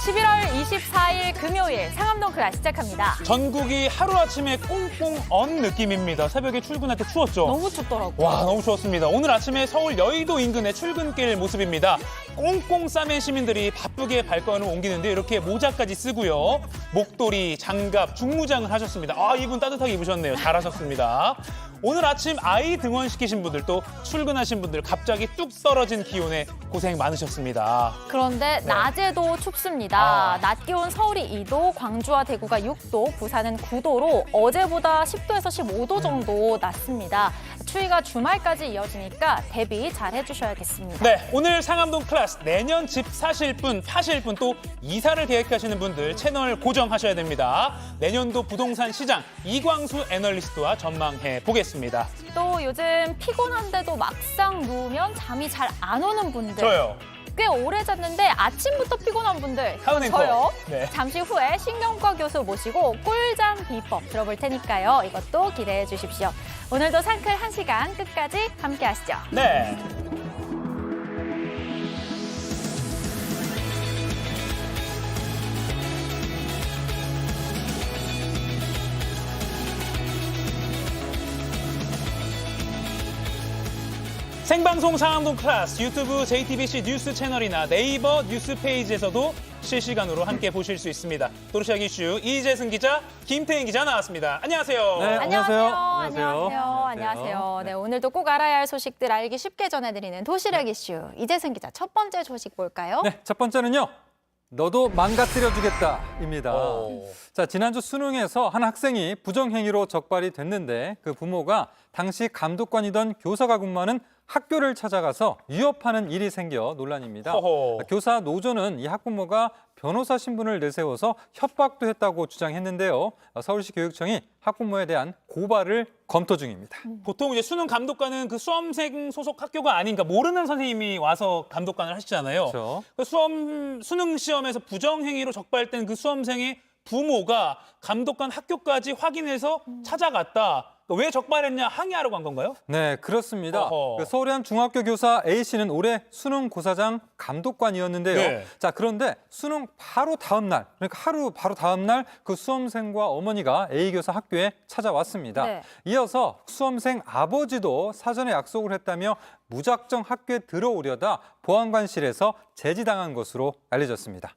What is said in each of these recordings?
11월 24일 금요일 상암동 클래스 시작합니다. 전국이 하루아침에 꽁꽁 언 느낌입니다. 새벽에 출근할 때 추웠죠? 너무 춥더라고요. 와, 너무 추웠습니다. 오늘 아침에 서울 여의도 인근의 출근길 모습입니다. 꽁꽁 싸맨 시민들이 바쁘게 발걸음을 옮기는데 이렇게 모자까지 쓰고요. 목도리, 장갑, 중무장을 하셨습니다. 아, 이분 따뜻하게 입으셨네요. 잘하셨습니다. 오늘 아침 아이 등원시키신 분들 또 출근하신 분들 갑자기 뚝 떨어진 기온에 고생 많으셨습니다. 그런데 낮에도 춥습니다. 아. 낮 기온 서울이 2도, 광주와 대구가 6도, 부산은 9도로 어제보다 10도에서 15도 정도 낮습니다. 추위가 주말까지 이어지니까 대비 잘 해주셔야겠습니다. 네, 오늘 상암동 클래스 내년 집 사실 분, 파실 분 또 이사를 계획하시는 분들 채널 고정하셔야 됩니다. 내년도 부동산 시장 이광수 애널리스트와 전망해 보겠습니다. 또 요즘 피곤한데도 막상 누우면 잠이 잘 안 오는 분들. 저요. 꽤 오래 잤는데 아침부터 피곤한 분들. 하은 앵커. 저요. 네. 잠시 후에 신경과 교수 모시고 꿀잠 비법 들어볼 테니까요. 이것도 기대해 주십시오. 오늘도 상클 1시간 끝까지 함께 하시죠. 네. 생방송 상암동 클래스 유튜브 JTBC 뉴스 채널이나 네이버 뉴스 페이지에서도 실시간으로 함께 보실 수 있습니다. 도로시악 이슈 이재승 기자, 김태인 기자 나왔습니다. 안녕하세요. 네. 안녕하세요. 안녕하세요. 안녕하세요. 네, 오늘도 꼭 알아야 할 소식들 알기 쉽게 전해드리는 도시락 이슈. 이재승 기자, 첫 번째 소식 볼까요? 네, 첫 번째는요. 너도 망가뜨려주겠다입니다. 자, 지난주 수능에서 한 학생이 부정행위로 적발이 됐는데 그 부모가 당시 감독관이던 교사가 근무하는 학교를 찾아가서 위협하는 일이 생겨 논란입니다. 교사 노조는 이 학부모가 변호사 신분을 내세워서 협박도 했다고 주장했는데요. 서울시 교육청이 학부모에 대한 고발을 검토 중입니다. 보통 이제 수능 감독관은 그 수험생 소속 학교가 아닌가 모르는 선생님이 와서 감독관을 하시잖아요. 그렇죠. 그 수능 시험에서 부정행위로 적발된 그 수험생의 부모가 감독관 학교까지 확인해서 찾아갔다. 왜 적발했냐 항의하러 간 건가요? 네, 그렇습니다. 어허. 그 서울의 한 중학교 교사 A씨는 올해 수능 고사장 감독관이었는데요. 네. 자, 그런데 수능 바로 다음 날, 그러니까 하루 바로 다음 날 그 수험생과 어머니가 A 교사 학교에 찾아왔습니다. 네. 이어서 수험생 아버지도 사전에 약속을 했다며 무작정 학교에 들어오려다 보안관실에서 제지당한 것으로 알려졌습니다.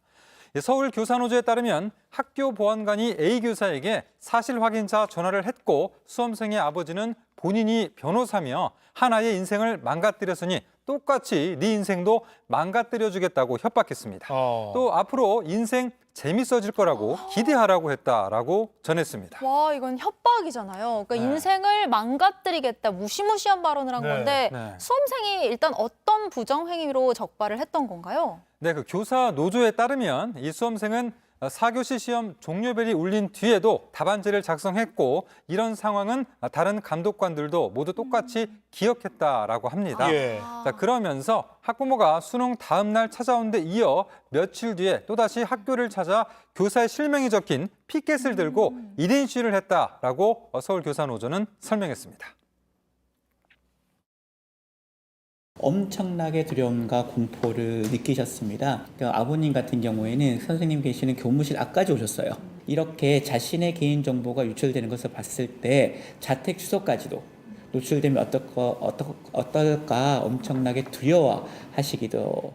서울 교사노조에 따르면 학교 보안관이 A 교사에게 사실 확인자 전화를 했고 수험생의 아버지는 본인이 변호사며 하나의 인생을 망가뜨렸으니 똑같이 네 인생도 망가뜨려주겠다고 협박했습니다. 또 앞으로 인생 재밌어질 거라고 기대하라고 했다라고 전했습니다. 와, 이건 협박이잖아요. 그러니까 네. 인생을 망가뜨리겠다, 무시무시한 발언을 한 네. 건데 네. 수험생이 일단 어떤 부정행위로 적발을 했던 건가요? 네, 그 교사 노조에 따르면 이 수험생은 4교시 시험 종료벨이 울린 뒤에도 답안지를 작성했고 이런 상황은 다른 감독관들도 모두 똑같이 기억했다라고 합니다. 예. 자, 그러면서 학부모가 수능 다음 날 찾아온 데 이어 며칠 뒤에 또다시 학교를 찾아 교사의 실명이 적힌 피켓을 들고 1인 시위를 했다라고 서울교사노조는 설명했습니다. 엄청나게 두려움과 공포를 느끼셨습니다. 그러니까 아버님 같은 경우에는 선생님 계시는 교무실 앞까지 오셨어요. 이렇게 자신의 개인정보가 유출되는 것을 봤을 때 자택 주소까지도 노출되면 어떨까 엄청나게 두려워하시기도.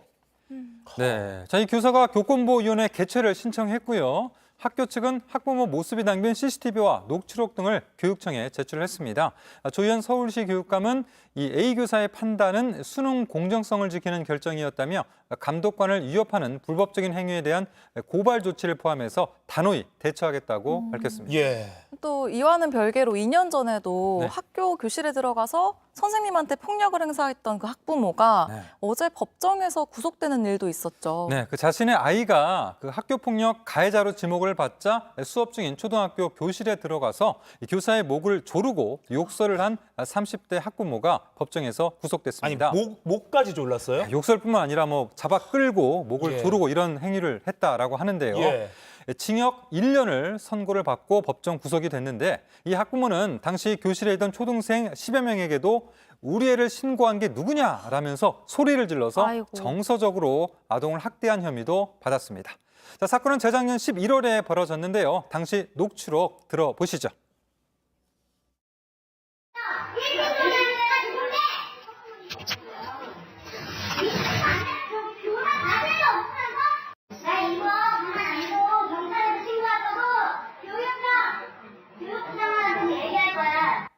네, 자, 이 교사가 교권보호위원회 개최를 신청했고요. 학교 측은 학부모 모습이 담긴 CCTV와 녹취록 등을 교육청에 제출을 했습니다. 조희연 서울시 교육감은 이 A 교사의 판단은 수능 공정성을 지키는 결정이었다며 감독관을 위협하는 불법적인 행위에 대한 고발 조치를 포함해서 단호히 대처하겠다고 밝혔습니다. 예. 또 이와는 별개로 2년 전에도 네. 학교 교실에 들어가서 선생님한테 폭력을 행사했던 그 학부모가 네. 어제 법정에서 구속되는 일도 있었죠. 네, 그 자신의 아이가 그 학교 폭력 가해자로 지목을 받자 수업 중인 초등학교 교실에 들어가서 이 교사의 목을 조르고 욕설을 한 30대 학부모가 법정에서 아니 구속됐습니다. 목까지 졸랐어요? 욕설뿐만 아니라 뭐 잡아 끌고 목을 예. 조르고 이런 행위를 했다라고 하는데요. 예. 징역 1년을 선고를 받고 법정 구속이 됐는데 이 학부모는 당시 교실에 있던 초등생 10여 명에게도 우리 애를 신고한 게 누구냐라면서 소리를 질러서 아이고. 정서적으로 아동을 학대한 혐의도 받았습니다. 자, 사건은 재작년 11월에 벌어졌는데요. 당시 녹취록 들어보시죠. 나 이거 가만 아니고 경찰에 신고하고 교육장한테 얘기할 거야.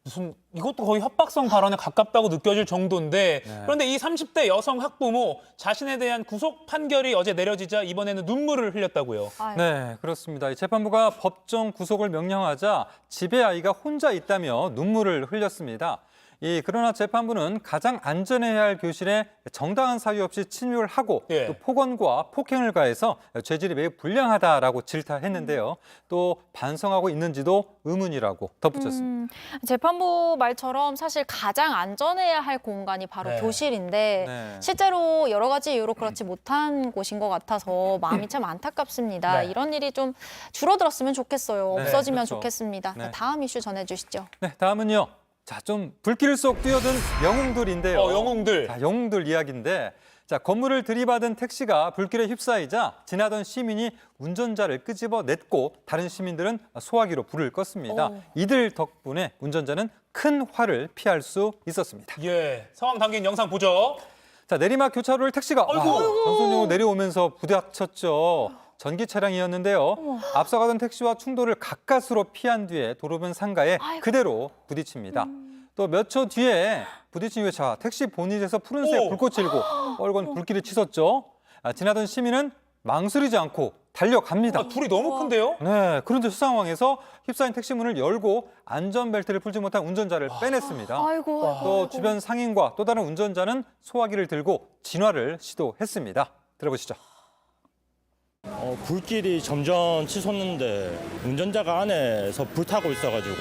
무슨 이것도 거의 협박성 발언에 가깝다고 느껴질 정도인데 그런데 이 30대 여성 학부모 자신에 대한 구속 판결이 어제 내려지자 이번에는 눈물을 흘렸다고요. 네, 그렇습니다. 이 재판부가 법정 구속을 명령하자 집에 아이가 혼자 있다며 눈물을 흘렸습니다. 그러나 재판부는 가장 안전해야 할 교실에 정당한 사유 없이 침입을 하고 예. 또 폭언과 폭행을 가해서 죄질이 매우 불량하다라고 질타했는데요. 또 반성하고 있는지도 의문이라고 덧붙였습니다. 재판부 말처럼 사실 가장 안전해야 할 공간이 바로 네. 교실인데 네. 실제로 여러 가지 이유로 그렇지 못한 곳인 것 같아서 마음이 참 안타깝습니다. 네. 이런 일이 좀 줄어들었으면 좋겠어요. 네, 없어지면 그렇죠. 좋겠습니다. 네. 다음 이슈 전해주시죠. 네, 다음은요. 자, 좀 불길 속 뛰어든 영웅들인데요. 영웅들. 자, 영웅들 이야기인데 자, 건물을 들이받은 택시가 불길에 휩싸이자 지나던 시민이 운전자를 끄집어냈고 다른 시민들은 소화기로 불을 껐습니다. 이들 덕분에 운전자는 큰 화를 피할 수 있었습니다. 예, 상황 담긴 영상 보죠. 자, 내리막 교차로를 택시가 정속력으로 내려오면서 부딪혔죠. 전기 차량이었는데요. 앞서가던 택시와 충돌을 가까스로 피한 뒤에 도로변 상가에 그대로 부딪힙니다. 또 몇 초 뒤에 부딪힌 후에 택시 보닛에서 푸른색 불꽃이 일고 빨간 불길이 치솟죠. 지나던 시민은 망설이지 않고 달려갑니다. 불이 너무 큰데요? 네, 그런데 그 상황에서 휩싸인 택시 문을 열고 안전벨트를 풀지 못한 운전자를 빼냈습니다. 아이고. 또 주변 상인과 또 다른 운전자는 소화기를 들고 진화를 시도했습니다. 들어보시죠. 불길이 점점 치솟는데 운전자가 안에서 불타고 있어가지고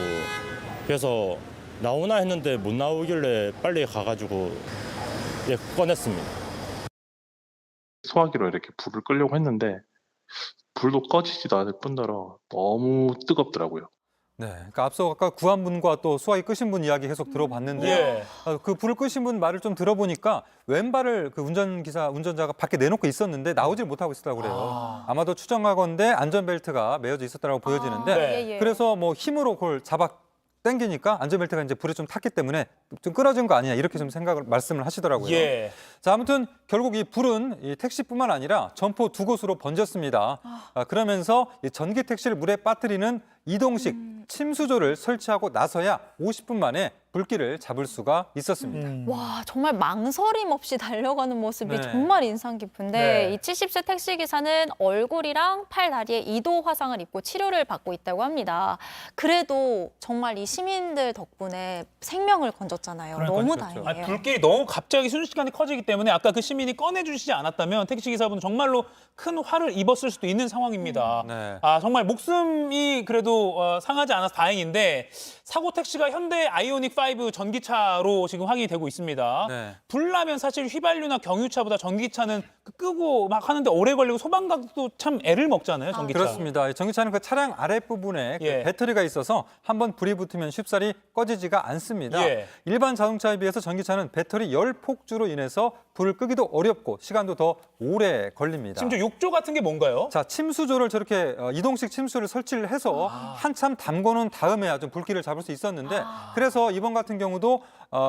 그래서 나오나 했는데 못 나오길래 빨리 가가지고 꺼냈습니다. 소화기로 이렇게 불을 끄려고 했는데 불도 꺼지지도 않을 뿐더러 너무 뜨겁더라고요. 네, 그러니까 앞서 아까 구한 분과 또 소화기 끄신 분 이야기 계속 들어봤는데 예. 그 불을 끄신 분 말을 좀 들어보니까 왼발을 그 운전자가 밖에 내놓고 있었는데 나오질 못하고 있었다고 그래요. 아마도 추정하건대 안전벨트가 매어져 있었다고 보여지는데 네. 예. 그래서 뭐 힘으로 그걸 잡아 당기니까 안전벨트가 이제 불에 좀 탔기 때문에 좀 끊어진 거 아니냐 이렇게 좀 말씀을 하시더라고요. 예. 자, 아무튼 결국 이 불은 이 택시뿐만 아니라 점포 두 곳으로 번졌습니다. 그러면서 이 전기 택시를 물에 빠뜨리는 이동식 침수조를 설치하고 나서야 50분 만에 불길을 잡을 수가 있었습니다. 와, 정말 망설임 없이 달려가는 모습이 네. 정말 인상 깊은데 네. 이 70세 택시기사는 얼굴이랑 팔, 다리에 2도 화상을 입고 치료를 받고 있다고 합니다. 그래도 정말 이 시민들 덕분에 생명을 건졌잖아요. 너무 그렇죠. 다행이에요. 불길이 너무 갑자기 순식간에 커지기 때문에 아까 그 시민이 꺼내주시지 않았다면 택시기사분은 정말로 큰 화를 입었을 수도 있는 상황입니다. 네. 정말 목숨이 그래도 상하지 않아서 다행인데 사고 택시가 현대 아이오닉 5 전기차로 지금 확인이 되고 있습니다. 네. 불나면 사실 휘발유나 경유차보다 전기차는 끄고 막 하는데 오래 걸리고 소방관도 참 애를 먹잖아요, 전기차. 그렇습니다. 이 전기차는 그 차량 아랫부분에 그 예. 배터리가 있어서 한번 불이 붙으면 쉽사리 꺼지지가 않습니다. 예. 일반 자동차에 비해서 전기차는 배터리 열 폭주로 인해서 불을 끄기도 어렵고 시간도 더 오래 걸립니다. 심지어 욕조 같은 게 뭔가요? 자, 침수조를 저렇게 이동식 침수를 설치를 해서 한참 담궈놓은 다음에야 좀 불길을 잡을 수 있었는데 그래서 이번 같은 경우도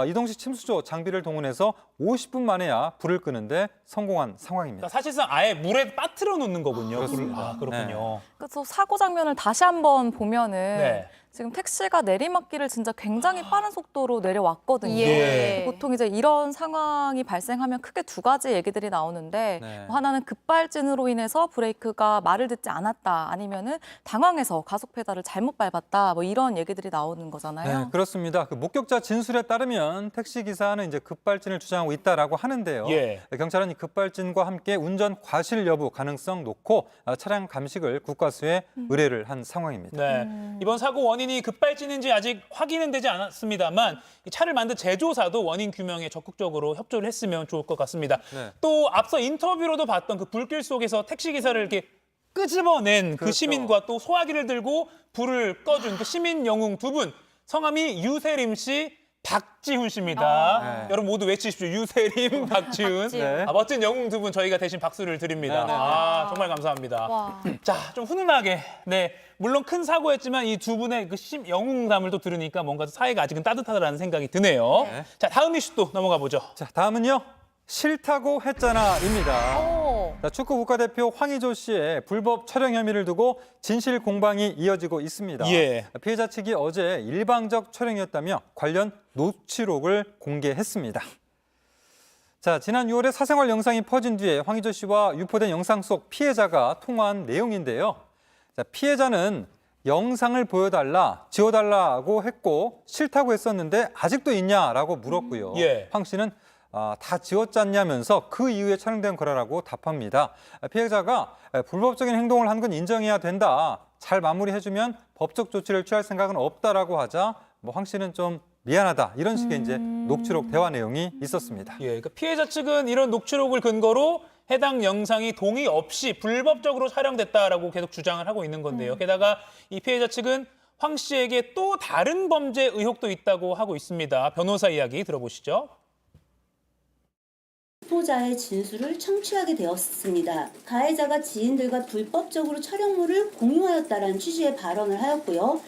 이동식 침수조 장비를 동원해서 50분 만에야 불을 끄는데 성공한 상황입니다. 그러니까 사실상 아예 물에 빠뜨려 놓는 거군요. 그렇습니다. 그렇군요. 그래서 사고 장면을 다시 한번 보면은 네. 지금 택시가 내리막길을 진짜 굉장히 빠른 속도로 내려왔거든요. 예. 보통 이제 이런 상황이 발생하면 크게 두 가지 얘기들이 나오는데 네. 뭐 하나는 급발진으로 인해서 브레이크가 말을 듣지 않았다, 아니면은 당황해서 가속 페달을 잘못 밟았다, 뭐 이런 얘기들이 나오는 거잖아요. 네, 그렇습니다. 그 목격자 진술에 따르면 택시 기사는 이제 급발진을 주장하고 있다라고 하는데요. 예. 경찰은 이 급발진과 함께 운전 과실 여부 가능성 놓고 차량 감식을 국과수에 의뢰를 한 상황입니다. 네. 이번 사고 원인이 급발진인지 아직 확인은 되지 않았습니다만 이 차를 만든 제조사도 원인 규명에 적극적으로 협조를 했으면 좋을 것 같습니다. 네. 또 앞서 인터뷰로도 봤던 그 불길 속에서 택시 기사를 이렇게 끄집어낸 그 그렇죠. 시민과 또 소화기를 들고 불을 꺼준 그 시민 영웅 두 분. 성함이 유세림 씨, 박지훈 씨입니다. 네. 여러분 모두 외치십시오. 유세림, 박지훈. 네. 멋진 영웅 두 분 저희가 대신 박수를 드립니다. 네, 네. 정말 감사합니다. 와. 자, 좀 훈훈하게. 네. 물론 큰 사고였지만 이 두 분의 그 영웅담을 또 들으니까 뭔가 사이가 아직은 따뜻하다는 생각이 드네요. 네. 자, 다음 이슈 또 넘어가 보죠. 자, 다음은요. 싫다고 했잖아입니다. 오. 자, 축구 국가대표 황의조 씨의 불법 촬영 혐의를 두고 진실 공방이 이어지고 있습니다. 예. 피해자 측이 어제 일방적 촬영이었다며 관련 녹취록을 공개했습니다. 자, 지난 6월에 사생활 영상이 퍼진 뒤에 황의조 씨와 유포된 영상 속 피해자가 통화한 내용인데요. 자, 피해자는 영상을 보여달라, 지워달라고 했고 싫다고 했었는데 아직도 있냐라고 물었고요. 예. 황 씨는 다 지웠잖냐면서 그 이후에 촬영된 거라고 답합니다. 피해자가 불법적인 행동을 한 건 인정해야 된다. 잘 마무리해주면 법적 조치를 취할 생각은 없다라고 하자 황 씨는 좀 미안하다. 이런 식의 이제 녹취록 대화 내용이 있었습니다. 예, 그러니까 피해자 측은 이런 녹취록을 근거로 해당 영상이 동의 없이 불법적으로 촬영됐다라고 계속 주장을 하고 있는 건데요. 게다가 이 피해자 측은 황 씨에게 또 다른 범죄 의혹도 있다고 하고 있습니다. 변호사 이야기 들어보시죠. 유포자의 진술을 청취하게 되었습니다. 가해자가 지인들과 불법적으로 촬영물을 공유하였다라는 취지의 발언을 하였고요.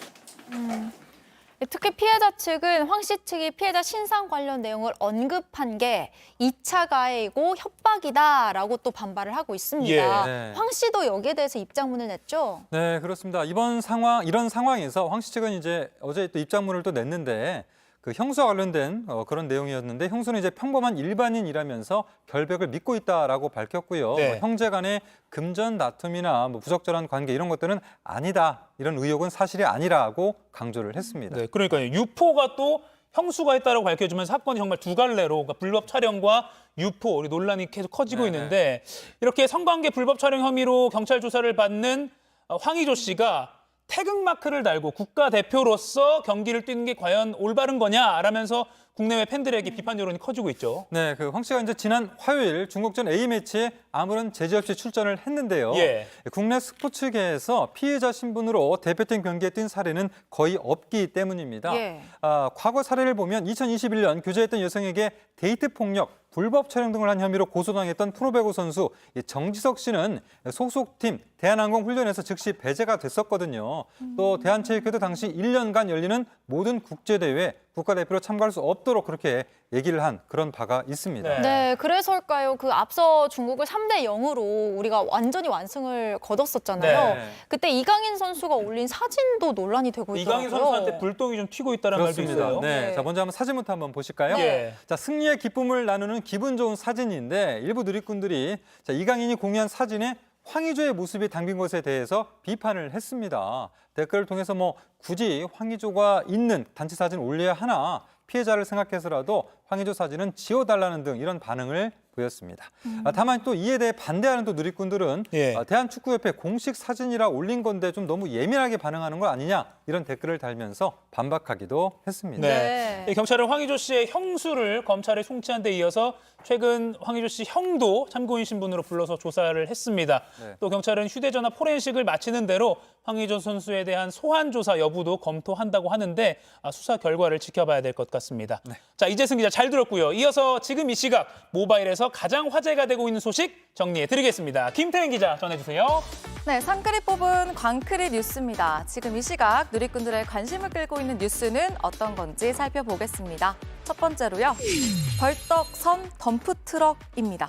특히 피해자 측은 황 씨 측이 피해자 신상 관련 내용을 언급한 게 2차 가해이고 협박이다라고 또 반발을 하고 있습니다. 예. 네. 황 씨도 여기에 대해서 입장문을 냈죠? 네, 그렇습니다. 이런 상황에서 황 씨 측은 이제 어제 또 입장문을 또 냈는데 그 형수와 관련된 그런 내용이었는데 형수는 이제 평범한 일반인이라면서 결백을 믿고 있다라고 밝혔고요. 네. 형제 간의 금전 다툼이나 부적절한 관계 이런 것들은 아니다. 이런 의혹은 사실이 아니라고 강조를 했습니다. 네, 그러니까요. 유포가 또 형수가 했다라고 밝혀지면 사건이 정말 두 갈래로 그러니까 불법 촬영과 유포 우리 논란이 계속 커지고 네네. 있는데 이렇게 성관계 불법 촬영 혐의로 경찰 조사를 받는 황의조 씨가 태극마크를 달고 국가대표로서 경기를 뛰는 게 과연 올바른 거냐라면서 국내외 팬들에게 비판 여론이 커지고 있죠. 네, 그 황 씨가 이제 지난 화요일 중국전 A매치에 아무런 제재 없이 출전을 했는데요. 예. 국내 스포츠계에서 피해자 신분으로 대표팀 경기에 뛴 사례는 거의 없기 때문입니다. 예. 과거 사례를 보면 2021년 교제했던 여성에게 데이트 폭력, 불법 촬영 등을 한 혐의로 고소당했던 프로배구 선수 정지석 씨는 소속팀 대한항공 훈련에서 즉시 배제가 됐었거든요. 또 대한체육회도 당시 1년간 열리는 모든 국제대회에 국가대표로 참가할 수 없도록 그렇게 얘기를 한 그런 바가 있습니다. 네. 네, 그래서일까요? 그 앞서 중국을 3대 0으로 우리가 완전히 완승을 거뒀었잖아요. 네. 그때 이강인 선수가 올린 사진도 논란이 되고 있더라고요. 이강인 선수한테 불똥이 좀 튀고 있다는 말도 그렇습니다. 있어요. 네. 네. 자, 먼저 한번 사진부터 한번 보실까요? 예. 자, 승리의 기쁨을 나누는 기분 좋은 사진인데 일부 누리꾼들이 자, 이강인이 공유한 사진에 황의조의 모습이 담긴 것에 대해서 비판을 했습니다. 댓글을 통해서 굳이 황의조가 있는 단체 사진 올려야 하나 피해자를 생각해서라도 황의조 사진은 지워달라는 등 이런 반응을 보였습니다. 다만 또 이에 대해 반대하는 또 누리꾼들은 예. 대한축구협회 공식 사진이라 올린 건데 좀 너무 예민하게 반응하는 거 아니냐 이런 댓글을 달면서 반박하기도 했습니다. 네. 네. 경찰은 황의조 씨의 형수를 검찰에 송치한 데 이어서 최근 황의조 씨 형도 참고인 신분으로 불러서 조사를 했습니다. 네. 또 경찰은 휴대전화 포렌식을 마치는 대로 황의조 선수에 대한 소환 조사 여부도 검토한다고 하는데 수사 결과를 지켜봐야 될 것 같습니다. 네. 자, 이재승 기자 잘 들었고요. 이어서 지금 이 시각 모바일에서 가장 화제가 되고 있는 소식 정리해드리겠습니다. 김태현 기자 전해주세요. 네, 상크리 뽑은 광크리 뉴스입니다. 지금 이 시각 누리꾼들의 관심을 끌고 있는 뉴스는 어떤 건지 살펴보겠습니다. 첫 번째로요. 벌떡선 덤프트럭입니다.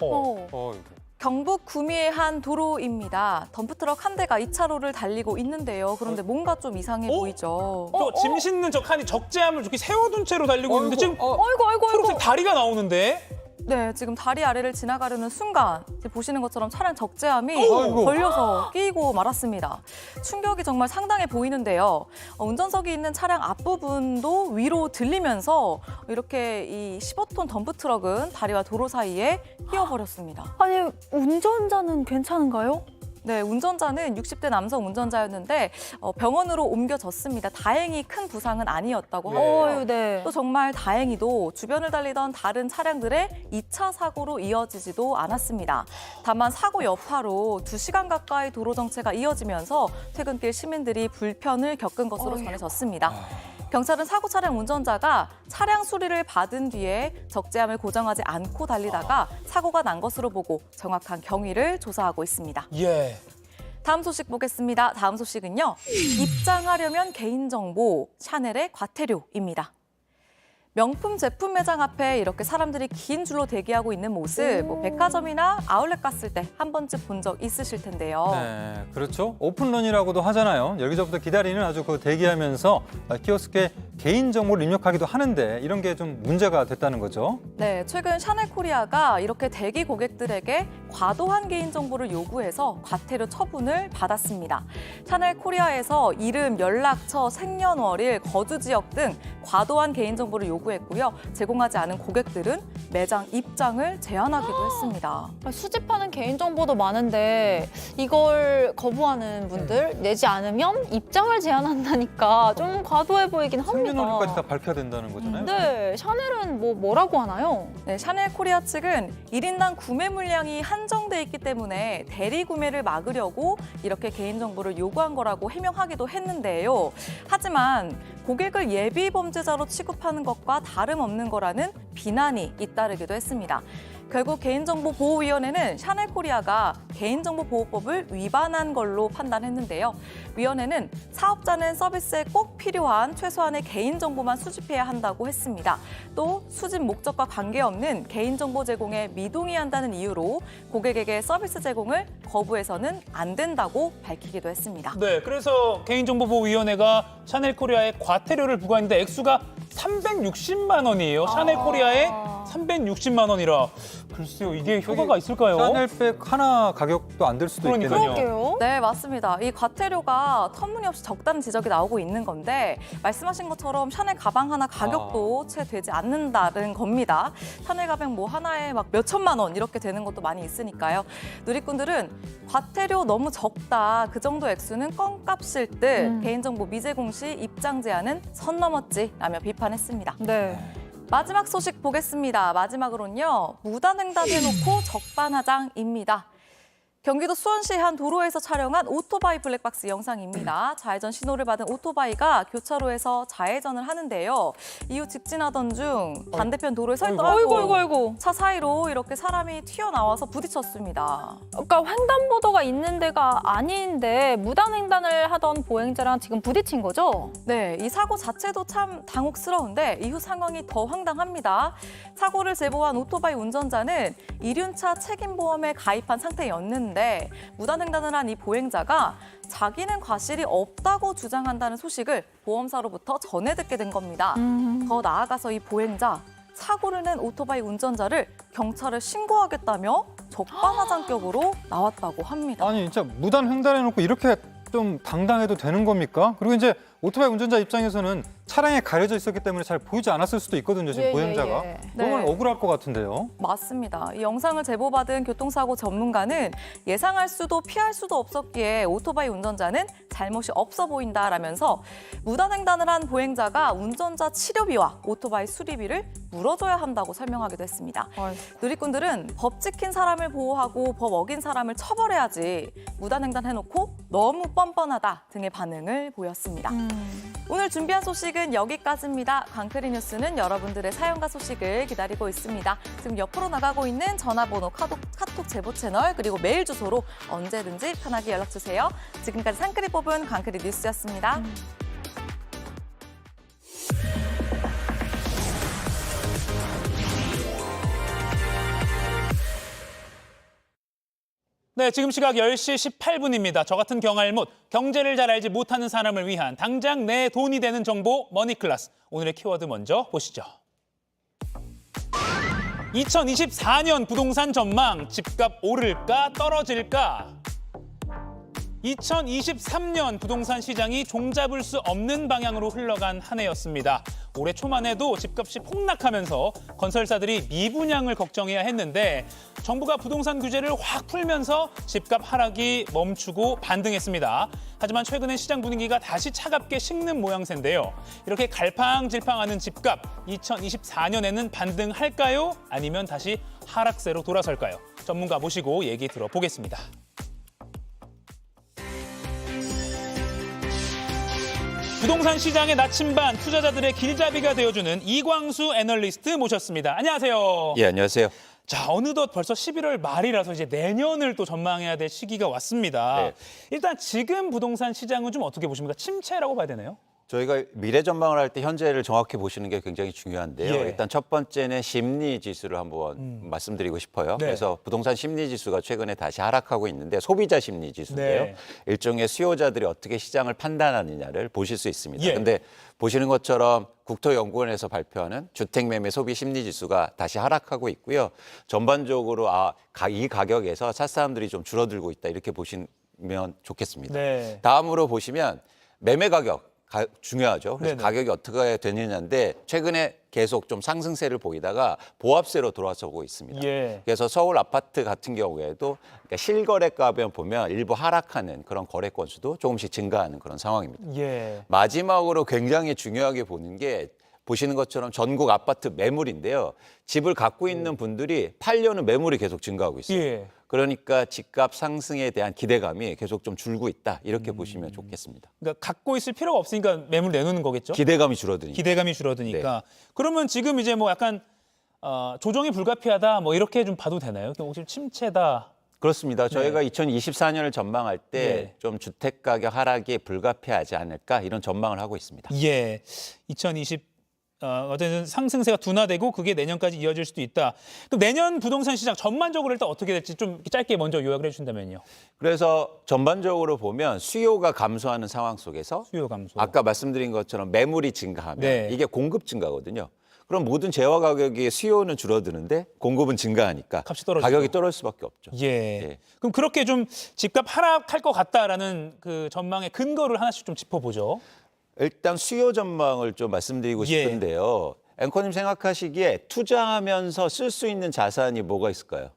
경북 구미의 한 도로입니다. 덤프트럭 한 대가 2차로를 달리고 있는데요. 그런데 뭔가 좀 이상해 보이죠. 또 짐 싣는 저 칸이 적재함을 이렇게 세워둔 채로 달리고 있는데 지금 아이고. 초록색 다리가 나오는데 네, 지금 다리 아래를 지나가려는 순간 지금 보시는 것처럼 차량 적재함이 아이고. 걸려서 끼고 말았습니다. 충격이 정말 상당해 보이는데요. 운전석이 있는 차량 앞부분도 위로 들리면서 이렇게 이 15톤 덤프트럭은 다리와 도로 사이에 끼어버렸습니다. 아니, 운전자는 괜찮은가요? 네, 운전자는 60대 남성 운전자였는데 병원으로 옮겨졌습니다. 다행히 큰 부상은 아니었다고 하고요. 네. 또 정말 다행히도 주변을 달리던 다른 차량들의 2차 사고로 이어지지도 않았습니다. 다만 사고 여파로 2시간 가까이 도로 정체가 이어지면서 퇴근길 시민들이 불편을 겪은 것으로 전해졌습니다. 경찰은 사고 차량 운전자가 차량 수리를 받은 뒤에 적재함을 고정하지 않고 달리다가 사고가 난 것으로 보고 정확한 경위를 조사하고 있습니다. 예. 다음 소식 보겠습니다. 다음 소식은요. 입장하려면 개인정보, 샤넬의 과태료입니다. 명품 제품 매장 앞에 이렇게 사람들이 긴 줄로 대기하고 있는 모습, 백화점이나 아울렛 갔을 때 한 번쯤 본 적 있으실 텐데요. 네, 그렇죠. 오픈런이라고도 하잖아요. 여기서부터 기다리는 아주 그 대기하면서 키오스크에 개인 정보를 입력하기도 하는데 이런 게 좀 문제가 됐다는 거죠. 네, 최근 샤넬 코리아가 이렇게 대기 고객들에게 과도한 개인정보를 요구해서 과태료 처분을 받았습니다. 샤넬 코리아에서 이름, 연락처, 생년월일, 거주 지역 등 과도한 개인정보를 요구했고요. 제공하지 않은 고객들은 매장 입장을 제한하기도 했습니다. 수집하는 개인정보도 많은데 이걸 거부하는 분들, 내지 않으면 입장을 제한한다니까 좀 과도해 보이긴 합니다. 생년월일까지 다 밝혀야 된다는 거잖아요. 네, 샤넬은 뭐라고 하나요? 네, 샤넬 코리아 측은 1인당 구매 물량이 한정돼 있기 때문에 대리 구매를 막으려고 이렇게 개인정보를 요구한 거라고 해명하기도 했는데요. 하지만 고객을 예비 범죄자로 취급하는 것과 다름없는 거라는 비난이 잇따르기도 했습니다. 결국 개인정보보호위원회는 샤넬 코리아가 개인정보보호법을 위반한 걸로 판단했는데요. 위원회는 사업자는 서비스에 꼭 필요한 최소한의 개인정보만 수집해야 한다고 했습니다. 또 수집 목적과 관계없는 개인정보 제공에 미동의한다는 이유로 고객에게 서비스 제공을 거부해서는 안 된다고 밝히기도 했습니다. 네, 그래서 개인정보보호위원회가 샤넬 코리아에 과태료를 부과했는데 액수가 360만 원이에요. 샤넬 코리아에 360만 원이라. 글쎄요, 이게 효과가 있을까요? 샤넬백 하나 가격도 안 될 수도 그러니까요. 있겠네요. 네, 맞습니다. 이 과태료가 터무니없이 적다는 지적이 나오고 있는 건데 말씀하신 것처럼 샤넬 가방 하나 가격도 채 되지 않는다는 겁니다. 샤넬 가방 뭐 하나에 막 몇 천만 원 이렇게 되는 것도 많이 있으니까요. 누리꾼들은 과태료 너무 적다, 그 정도 액수는 껌값일 듯 개인정보 미제공 시 입장 제한은 선 넘었지라며 비판했습니다. 네. 마지막 소식 보겠습니다. 마지막으로는요. 무단횡단해놓고 적반하장입니다. 경기도 수원시의 한 도로에서 촬영한 오토바이 블랙박스 영상입니다. 좌회전 신호를 받은 오토바이가 교차로에서 좌회전을 하는데요. 이후 직진하던 중 반대편 도로에 서 있더라고요. 아이고. 차 사이로 이렇게 사람이 튀어나와서 부딪혔습니다. 그러니까 횡단보도가 있는 데가 아닌데 무단횡단을 하던 보행자랑 지금 부딪힌 거죠? 네, 이 사고 자체도 참 당혹스러운데 이후 상황이 더 황당합니다. 사고를 제보한 오토바이 운전자는 이륜차 책임보험에 가입한 상태였는데 무단횡단을 한 이 보행자가 자기는 과실이 없다고 주장한다는 소식을 보험사로부터 전해 듣게 된 겁니다. 더 나아가서 이 보행자, 사고를 낸 오토바이 운전자를 경찰에 신고하겠다며 적반하장격으로 나왔다고 합니다. 아니 진짜 무단 횡단해놓고 이렇게 좀 당당해도 되는 겁니까? 그리고 이제 오토바이 운전자 입장에서는 차량에 가려져 있었기 때문에 잘 보이지 않았을 수도 있거든요, 지금 보행자가. 정말 네. 억울할 것 같은데요. 맞습니다. 이 영상을 제보받은 교통사고 전문가는 예상할 수도 피할 수도 없었기에 오토바이 운전자는 잘못이 없어 보인다라면서 무단횡단을 한 보행자가 운전자 치료비와 오토바이 수리비를 물어줘야 한다고 설명하기도 했습니다. 누리꾼들은 법 지킨 사람을 보호하고 법 어긴 사람을 처벌해야지 무단횡단해놓고 너무 뻔뻔하다 등의 반응을 보였습니다. 오늘 준비한 소식은 여기까지입니다. 광크리 뉴스는 여러분들의 사연과 소식을 기다리고 있습니다. 지금 옆으로 나가고 있는 전화번호, 카톡 제보 채널, 그리고 메일 주소로 언제든지 편하게 연락주세요. 지금까지 상크리 뽑은 광크리 뉴스였습니다. 네, 지금 시각 10시 18분입니다. 저 같은 경알못, 경제를 잘 알지 못하는 사람을 위한 당장 내 돈이 되는 정보 머니클래스. 오늘의 키워드 먼저 보시죠. 2024년 부동산 전망, 집값 오를까 떨어질까? 2023년 부동산 시장이 종잡을 수 없는 방향으로 흘러간 한 해였습니다. 올해 초만 해도 집값이 폭락하면서 건설사들이 미분양을 걱정해야 했는데 정부가 부동산 규제를 확 풀면서 집값 하락이 멈추고 반등했습니다. 하지만 최근엔 시장 분위기가 다시 차갑게 식는 모양새인데요. 이렇게 갈팡질팡하는 집값, 2024년에는 반등할까요? 아니면 다시 하락세로 돌아설까요? 전문가 모시고 얘기 들어보겠습니다. 부동산 시장의 나침반, 투자자들의 길잡이가 되어주는 이광수 애널리스트 모셨습니다. 안녕하세요. 예, 안녕하세요. 자, 어느덧 벌써 11월 말이라서 이제 내년을 또 전망해야 될 시기가 왔습니다. 네. 일단 지금 부동산 시장은 좀 어떻게 보십니까? 침체라고 봐야 되나요? 저희가 미래 전망을 할 때 현재를 정확히 보시는 게 굉장히 중요한데요. 예. 일단 첫 번째는 심리 지수를 한번 말씀드리고 싶어요. 네. 그래서 부동산 심리 지수가 최근에 다시 하락하고 있는데 소비자 심리 지수인데요. 네. 일종의 수요자들이 어떻게 시장을 판단하느냐를 보실 수 있습니다. 예. 근데 보시는 것처럼 국토연구원에서 발표하는 주택매매 소비 심리 지수가 다시 하락하고 있고요. 전반적으로 이 가격에서 살 사람들이 좀 줄어들고 있다 이렇게 보시면 좋겠습니다. 네. 다음으로 보시면 매매 가격 중요하죠. 그래서 네네. 가격이 어떻게 되느냐인데 최근에 계속 좀 상승세를 보이다가 보합세로 돌아서고 있습니다. 예. 그래서 서울 아파트 같은 경우에도 그러니까 실거래가면 보면 일부 하락하는 그런 거래 건수도 조금씩 증가하는 그런 상황입니다. 예. 마지막으로 굉장히 중요하게 보는 게 보시는 것처럼 전국 아파트 매물인데요. 집을 갖고 있는 분들이 팔려는 매물이 계속 증가하고 있어요. 예. 그러니까 집값 상승에 대한 기대감이 계속 좀 줄고 있다. 이렇게 보시면 좋겠습니다. 그러니까 갖고 있을 필요가 없으니까 매물 내놓는 거겠죠? 기대감이 줄어드니까. 기대감이 줄어드니까. 그러면 지금 이제 뭐 약간 조정이 불가피하다 뭐 이렇게 좀 봐도 되나요? 혹시 침체다. 그렇습니다. 저희가 2024년을 전망할 때 좀 주택 가격 하락이 불가피하지 않을까 이런 전망을 하고 있습니다. 예. 2020 어쨌든 상승세가 둔화되고 그게 내년까지 이어질 수도 있다. 그럼 내년 부동산 시장 전반적으로 일단 어떻게 될지 좀 짧게 먼저 요약을 해주신다면요. 그래서 전반적으로 보면 수요가 감소하는 상황 속에서 수요 감소. 아까 말씀드린 것처럼 매물이 증가하면 네. 이게 공급 증가거든요. 그럼 모든 재화 가격이 수요는 줄어드는데 공급은 증가하니까 값이 떨어지고. 가격이 떨어질 수밖에 없죠. 예. 예. 그럼 그렇게 좀 집값 하락할 것 같다라는 그 전망의 근거를 하나씩 좀 짚어보죠. 일단 수요 전망을 좀 말씀드리고 예. 싶은데요. 앵커님 생각하시기에 투자하면서 쓸 수 있는 자산이 뭐가 있을까요?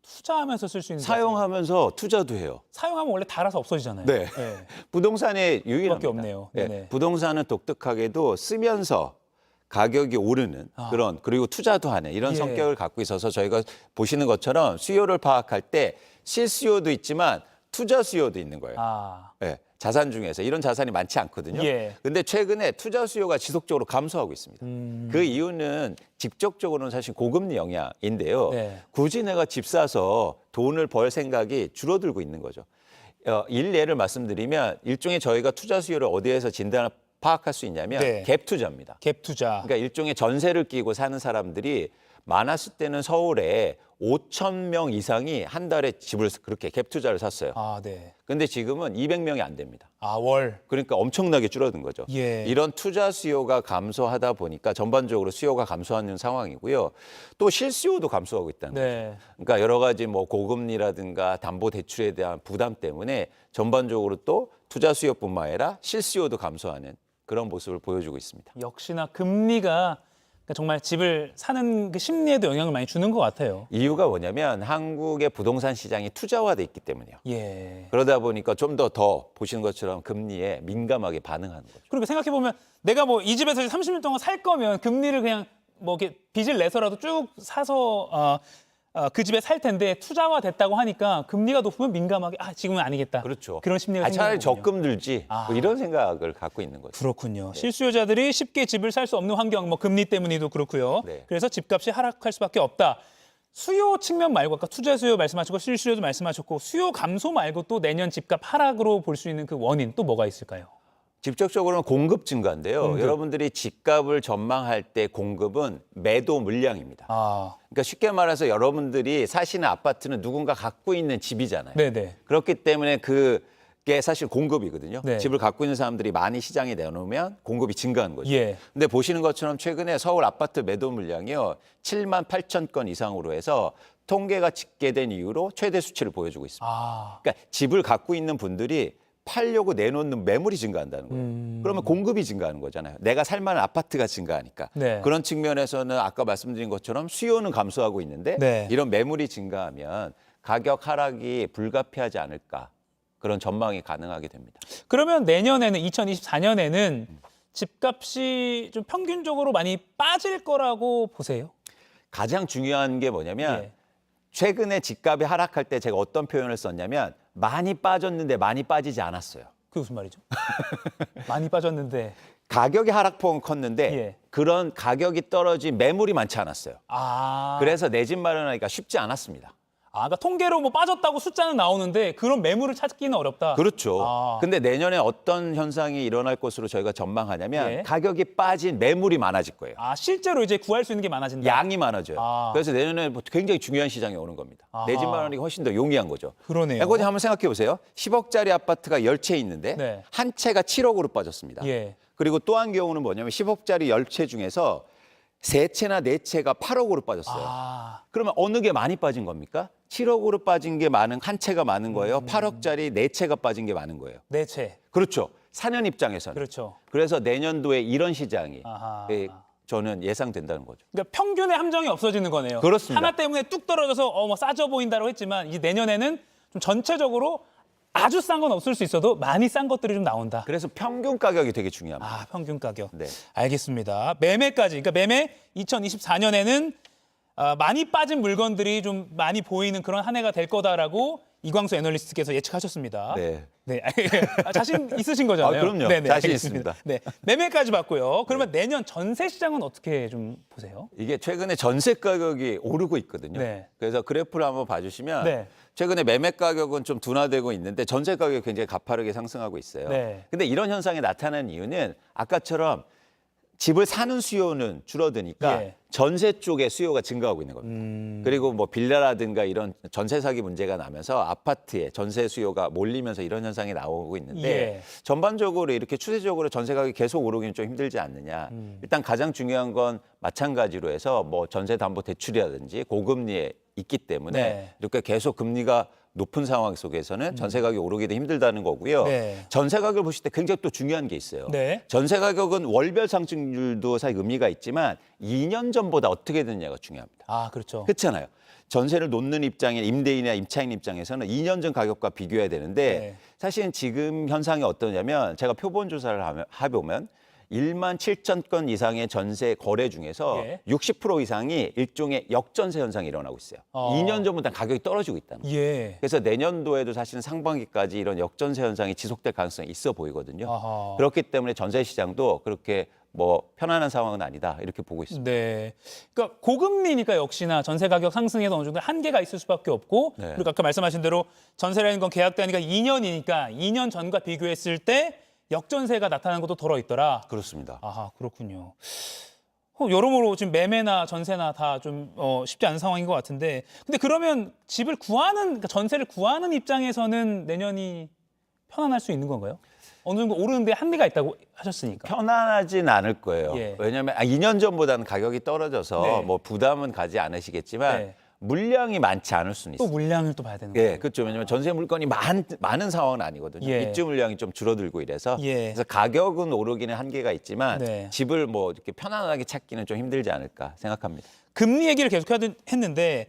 투자하면서 쓸 수 있는 사용하면서 투자도 해요. 사용하면 원래 달아서 없어지잖아요. 네. 예. 부동산에 유일합니다. 없네요. 네. 네네. 부동산은 독특하게도 쓰면서 가격이 오르는 그런 그리고 투자도 하는 이런 예. 성격을 갖고 있어서 저희가 보시는 것처럼 수요를 파악할 때 실수요도 있지만 투자 수요도 있는 거예요. 네. 자산 중에서 이런 자산이 많지 않거든요. 예. 근데 최근에 투자 수요가 지속적으로 감소하고 있습니다. 그 이유는 직접적으로는 사실 고금리 영향인데요. 네. 굳이 내가 집 사서 돈을 벌 생각이 줄어들고 있는 거죠. 일례를 말씀드리면 일종의 저희가 투자 수요를 어디에서 진단을 파악할 수 있냐면 네. 갭 투자입니다. 갭 투자. 그러니까 일종의 전세를 끼고 사는 사람들이 많았을 때는 서울에 5,000명 이상이 한 달에 집을 그렇게 갭 투자를 샀어요. 네. 근데 지금은 200명이 안 됩니다. 월. 그러니까 엄청나게 줄어든 거죠. 예. 이런 투자 수요가 감소하다 보니까 전반적으로 수요가 감소하는 상황이고요. 또 실수요도 감소하고 있다는 거죠. 네. 그러니까 여러 가지 뭐 고금리라든가 담보 대출에 대한 부담 때문에 전반적으로 또 투자 수요뿐만 아니라 실수요도 감소하는 그런 모습을 보여주고 있습니다. 역시나 금리가 정말 집을 사는 그 심리에도 영향을 많이 주는 것 같아요. 이유가 뭐냐면 한국의 부동산 시장이 투자화돼 있기 때문이에요. 예. 그러다 보니까 좀 더 보시는 것처럼 금리에 민감하게 반응하는 거죠. 그리고 생각해 보면 내가 뭐 이 집에서 30년 동안 살 거면 금리를 그냥 뭐 이렇게 빚을 내서라도 쭉 사서 그 집에 살 텐데 투자화 됐다고 하니까 금리가 높으면 민감하게 지금은 아니겠다. 그렇죠. 그런 심리가 차라리 생기는 거군요. 적금 들지 뭐 이런 생각을 갖고 있는 거죠. 그렇군요. 실수요자들이 쉽게 집을 살 수 없는 환경, 뭐 금리 때문이도 그렇고요. 네. 그래서 집값이 하락할 수밖에 없다. 수요 측면 말고 아까 투자 수요 말씀하셨고 실수요도 말씀하셨고 수요 감소 말고 또 내년 집값 하락으로 볼 수 있는 그 원인 또 뭐가 있을까요? 직접적으로는 공급 증가인데요. 여러분들이 집값을 전망할 때 공급은 매도 물량입니다. 그러니까 쉽게 말해서 여러분들이 사시는 아파트는 누군가 갖고 있는 집이잖아요. 네네. 그렇기 때문에 그 게 사실 공급이거든요. 네. 집을 갖고 있는 사람들이 많이 시장에 내놓으면 공급이 증가하는 거죠. 예. 근데 보시는 것처럼 최근에 서울 아파트 매도 물량이요. 7만 8천 건 이상으로 해서 통계가 집계된 이후로 최대 수치를 보여주고 있습니다. 아, 그러니까 집을 갖고 있는 분들이 팔려고 내놓는 매물이 증가한다는 거예요. 그러면 공급이 증가하는 거잖아요. 내가 살 만한 아파트가 증가하니까. 네. 그런 측면에서는 아까 말씀드린 것처럼 수요는 감소하고 있는데 네. 이런 매물이 증가하면 가격 하락이 불가피하지 않을까. 그런 전망이 가능하게 됩니다. 그러면 내년에는 2024년에는 집값이 좀 평균적으로 많이 빠질 거라고 보세요? 가장 중요한 게 뭐냐면 예. 최근에 집값이 하락할 때 제가 어떤 표현을 썼냐면 많이 빠졌는데 많이 빠지지 않았어요. 그게 무슨 말이죠? 많이 빠졌는데. 가격의 하락폭은 컸는데 예. 그런 가격이 떨어진 매물이 많지 않았어요. 아, 그래서 내 집 마련하기가 쉽지 않았습니다. 그러니까 통계로 뭐 빠졌다고 숫자는 나오는데 그런 매물을 찾기는 어렵다. 그렇죠. 아. 근데 내년에 어떤 현상이 일어날 것으로 저희가 전망하냐면 예. 가격이 빠진 매물이 많아질 거예요. 실제로 이제 구할 수 있는 게 많아진다. 양이 많아져요. 아. 그래서 내년에 굉장히 중요한 시장이 오는 겁니다. 아하. 내 집 마련하기 훨씬 더 용이한 거죠. 그러네요. 에코님 한번 생각해 보세요. 10억짜리 아파트가 10채 있는데 네. 한 채가 7억으로 빠졌습니다. 예. 그리고 또 한 경우는 뭐냐면 10억짜리 10채 중에서 3채나 4채가 8억으로 빠졌어요. 아, 그러면 어느 게 많이 빠진 겁니까? 7억으로 빠진 게 많은 한 채가 많은 거예요. 8억짜리 4채가 빠진 게 많은 거예요. 네 채. 그렇죠. 사년 입장에서는. 그렇죠. 그래서 내년도에 이런 시장이 아하. 저는 예상된다는 거죠. 그러니까 평균의 함정이 없어지는 거네요. 그렇습니다. 하나 때문에 뚝 떨어져서 뭐 싸져 보인다고 했지만 이제 내년에는 좀 전체적으로 아주 싼 건 없을 수 있어도 많이 싼 것들이 좀 나온다. 그래서 평균 가격이 되게 중요합니다. 평균 가격. 네. 알겠습니다. 매매까지. 그러니까 매매 2024년에는 많이 빠진 물건들이 좀 많이 보이는 그런 한 해가 될 거다라고 이광수 애널리스트께서 예측하셨습니다. 네. 네. 자신 있으신 거잖아요. 그럼요. 네네, 자신 알겠습니다. 있습니다. 네. 매매까지 봤고요. 그러면 내년 전세 시장은 어떻게 좀 보세요? 이게 최근에 전세 가격이 오르고 있거든요. 네. 그래서 그래프를 한번 봐주시면 네. 최근에 매매 가격은 좀 둔화되고 있는데 전세 가격이 굉장히 가파르게 상승하고 있어요. 네. 근데 이런 현상이 나타나는 이유는 아까처럼 집을 사는 수요는 줄어드니까 예. 전세 쪽에 수요가 증가하고 있는 겁니다. 그리고 뭐 빌라라든가 이런 전세 사기 문제가 나면서 아파트에 전세 수요가 몰리면서 이런 현상이 나오고 있는데 예. 전반적으로 이렇게 추세적으로 전세 가격이 계속 오르기는 좀 힘들지 않느냐. 일단 가장 중요한 건 마찬가지로 해서 뭐 전세 담보 대출이라든지 고금리에 있기 때문에 네. 이렇게 계속 금리가 높은 상황 속에서는 전세 가격이 오르기도 힘들다는 거고요. 네. 전세 가격을 보실 때 굉장히 또 중요한 게 있어요. 네. 전세 가격은 월별 상승률도 사실 의미가 있지만 2년 전보다 어떻게 됐냐가 중요합니다. 그렇죠. 그렇잖아요. 전세를 놓는 입장인 임대인이나 임차인 입장에서는 2년 전 가격과 비교해야 되는데 네. 사실은 지금 현상이 어떠냐면 제가 표본 조사를 해보면 1만 7천 건 이상의 전세 거래 중에서 예. 60% 이상이 일종의 역전세 현상이 일어나고 있어요. 2년 전보다 가격이 떨어지고 있다는 거예요. 예. 그래서 내년도에도 사실은 상반기까지 이런 역전세 현상이 지속될 가능성이 있어 보이거든요. 아하. 그렇기 때문에 전세 시장도 그렇게 뭐 편안한 상황은 아니다 이렇게 보고 있습니다. 네. 그러니까 고금리니까 역시나 전세 가격 상승에도 어느 정도 한계가 있을 수밖에 없고 네. 그리고 아까 말씀하신 대로 전세라는 건 계약되니까 2년이니까 2년 전과 비교했을 때 역전세가 나타나는 것도 덜어 있더라. 그렇습니다. 그렇군요. 여러모로 지금 매매나 전세나 다 좀 쉽지 않은 상황인 것 같은데 근데 그러면 집을 그러니까 전세를 구하는 입장에서는 내년이 편안할 수 있는 건가요? 어느 정도 오르는데 한계가 있다고 하셨으니까. 편안하진 않을 거예요. 예. 왜냐하면 2년 전보다는 가격이 떨어져서 네. 뭐 부담은 가지 않으시겠지만 네. 물량이 많지 않을 수는 또 있어요. 물량을 또 봐야 되는 예, 거예요. 그렇죠. 왜냐하면 전세 물건이 많은 상황은 아니거든요. 예. 입주 물량이 좀 줄어들고 이래서 예. 그래서 가격은 오르기는 한계가 있지만 네. 집을 뭐 이렇게 편안하게 찾기는 좀 힘들지 않을까 생각합니다. 금리 얘기를 계속 했는데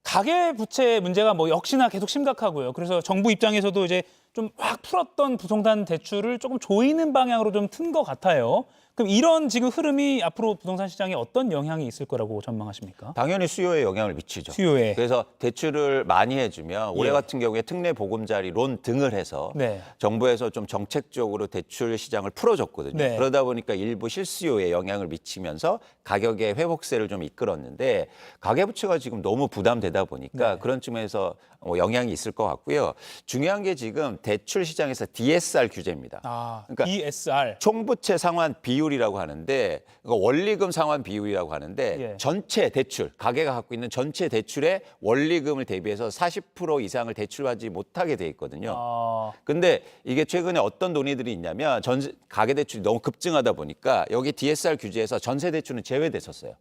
가계 부채 문제가 뭐 역시나 계속 심각하고요. 그래서 정부 입장에서도 이제 좀 확 풀었던 부동산 대출을 조금 조이는 방향으로 좀 튼 것 같아요. 그럼 이런 지금 흐름이 앞으로 부동산 시장에 어떤 영향이 있을 거라고 전망하십니까? 당연히 수요에 영향을 미치죠. 수요에. 그래서 대출을 많이 해주면 올해 예. 같은 경우에 특례 보금자리 론 등을 해서 네. 정부에서 좀 정책적으로 대출 시장을 풀어줬거든요. 네. 그러다 보니까 일부 실수요에 영향을 미치면서 가격의 회복세를 좀 이끌었는데 가계부채가 지금 너무 부담되다 보니까 네. 그런 측면에서 영향이 있을 것 같고요. 중요한 게 지금 대출 시장에서 DSR 규제입니다. 그러니까 DSR. 총부채 상환 비율 비율이라고 하는데 원리금 상환 비율이라고 하는데 예. 전체 대출, 가계가 갖고 있는 전체 대출의 원리금을 대비해서 40% 이상을 대출하지 못하게 돼 있거든요. 근데 이게 최근에 어떤 논의들이 있냐면 가계 대출이 너무 급증하다 보니까 여기 DSR 규제에서 전세 대출은 제외됐었어요.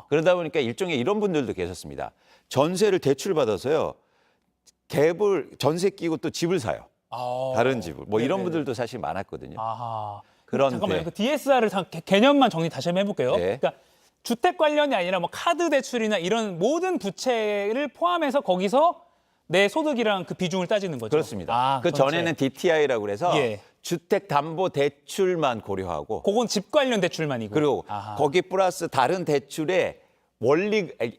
그러다 보니까 일종의 이런 분들도 계셨습니다. 전세를 대출 받아서요. 갭을 전세 끼고 또 집을 사요. 다른 집을. 뭐 이런 분들도 사실 많았거든요. 그런데 잠깐만요. 그 DSR을 개념만 정리 다시 한번 해볼게요. 네. 그러니까 주택 관련이 아니라 뭐 카드 대출이나 이런 모든 부채를 포함해서 거기서 내 소득이랑 그 비중을 따지는 거죠. 그렇습니다. 그 전에는 DTI라고 그래서 예. 주택담보대출만 고려하고 그건 집 관련 대출만이고. 그리고 거기 플러스 다른 대출의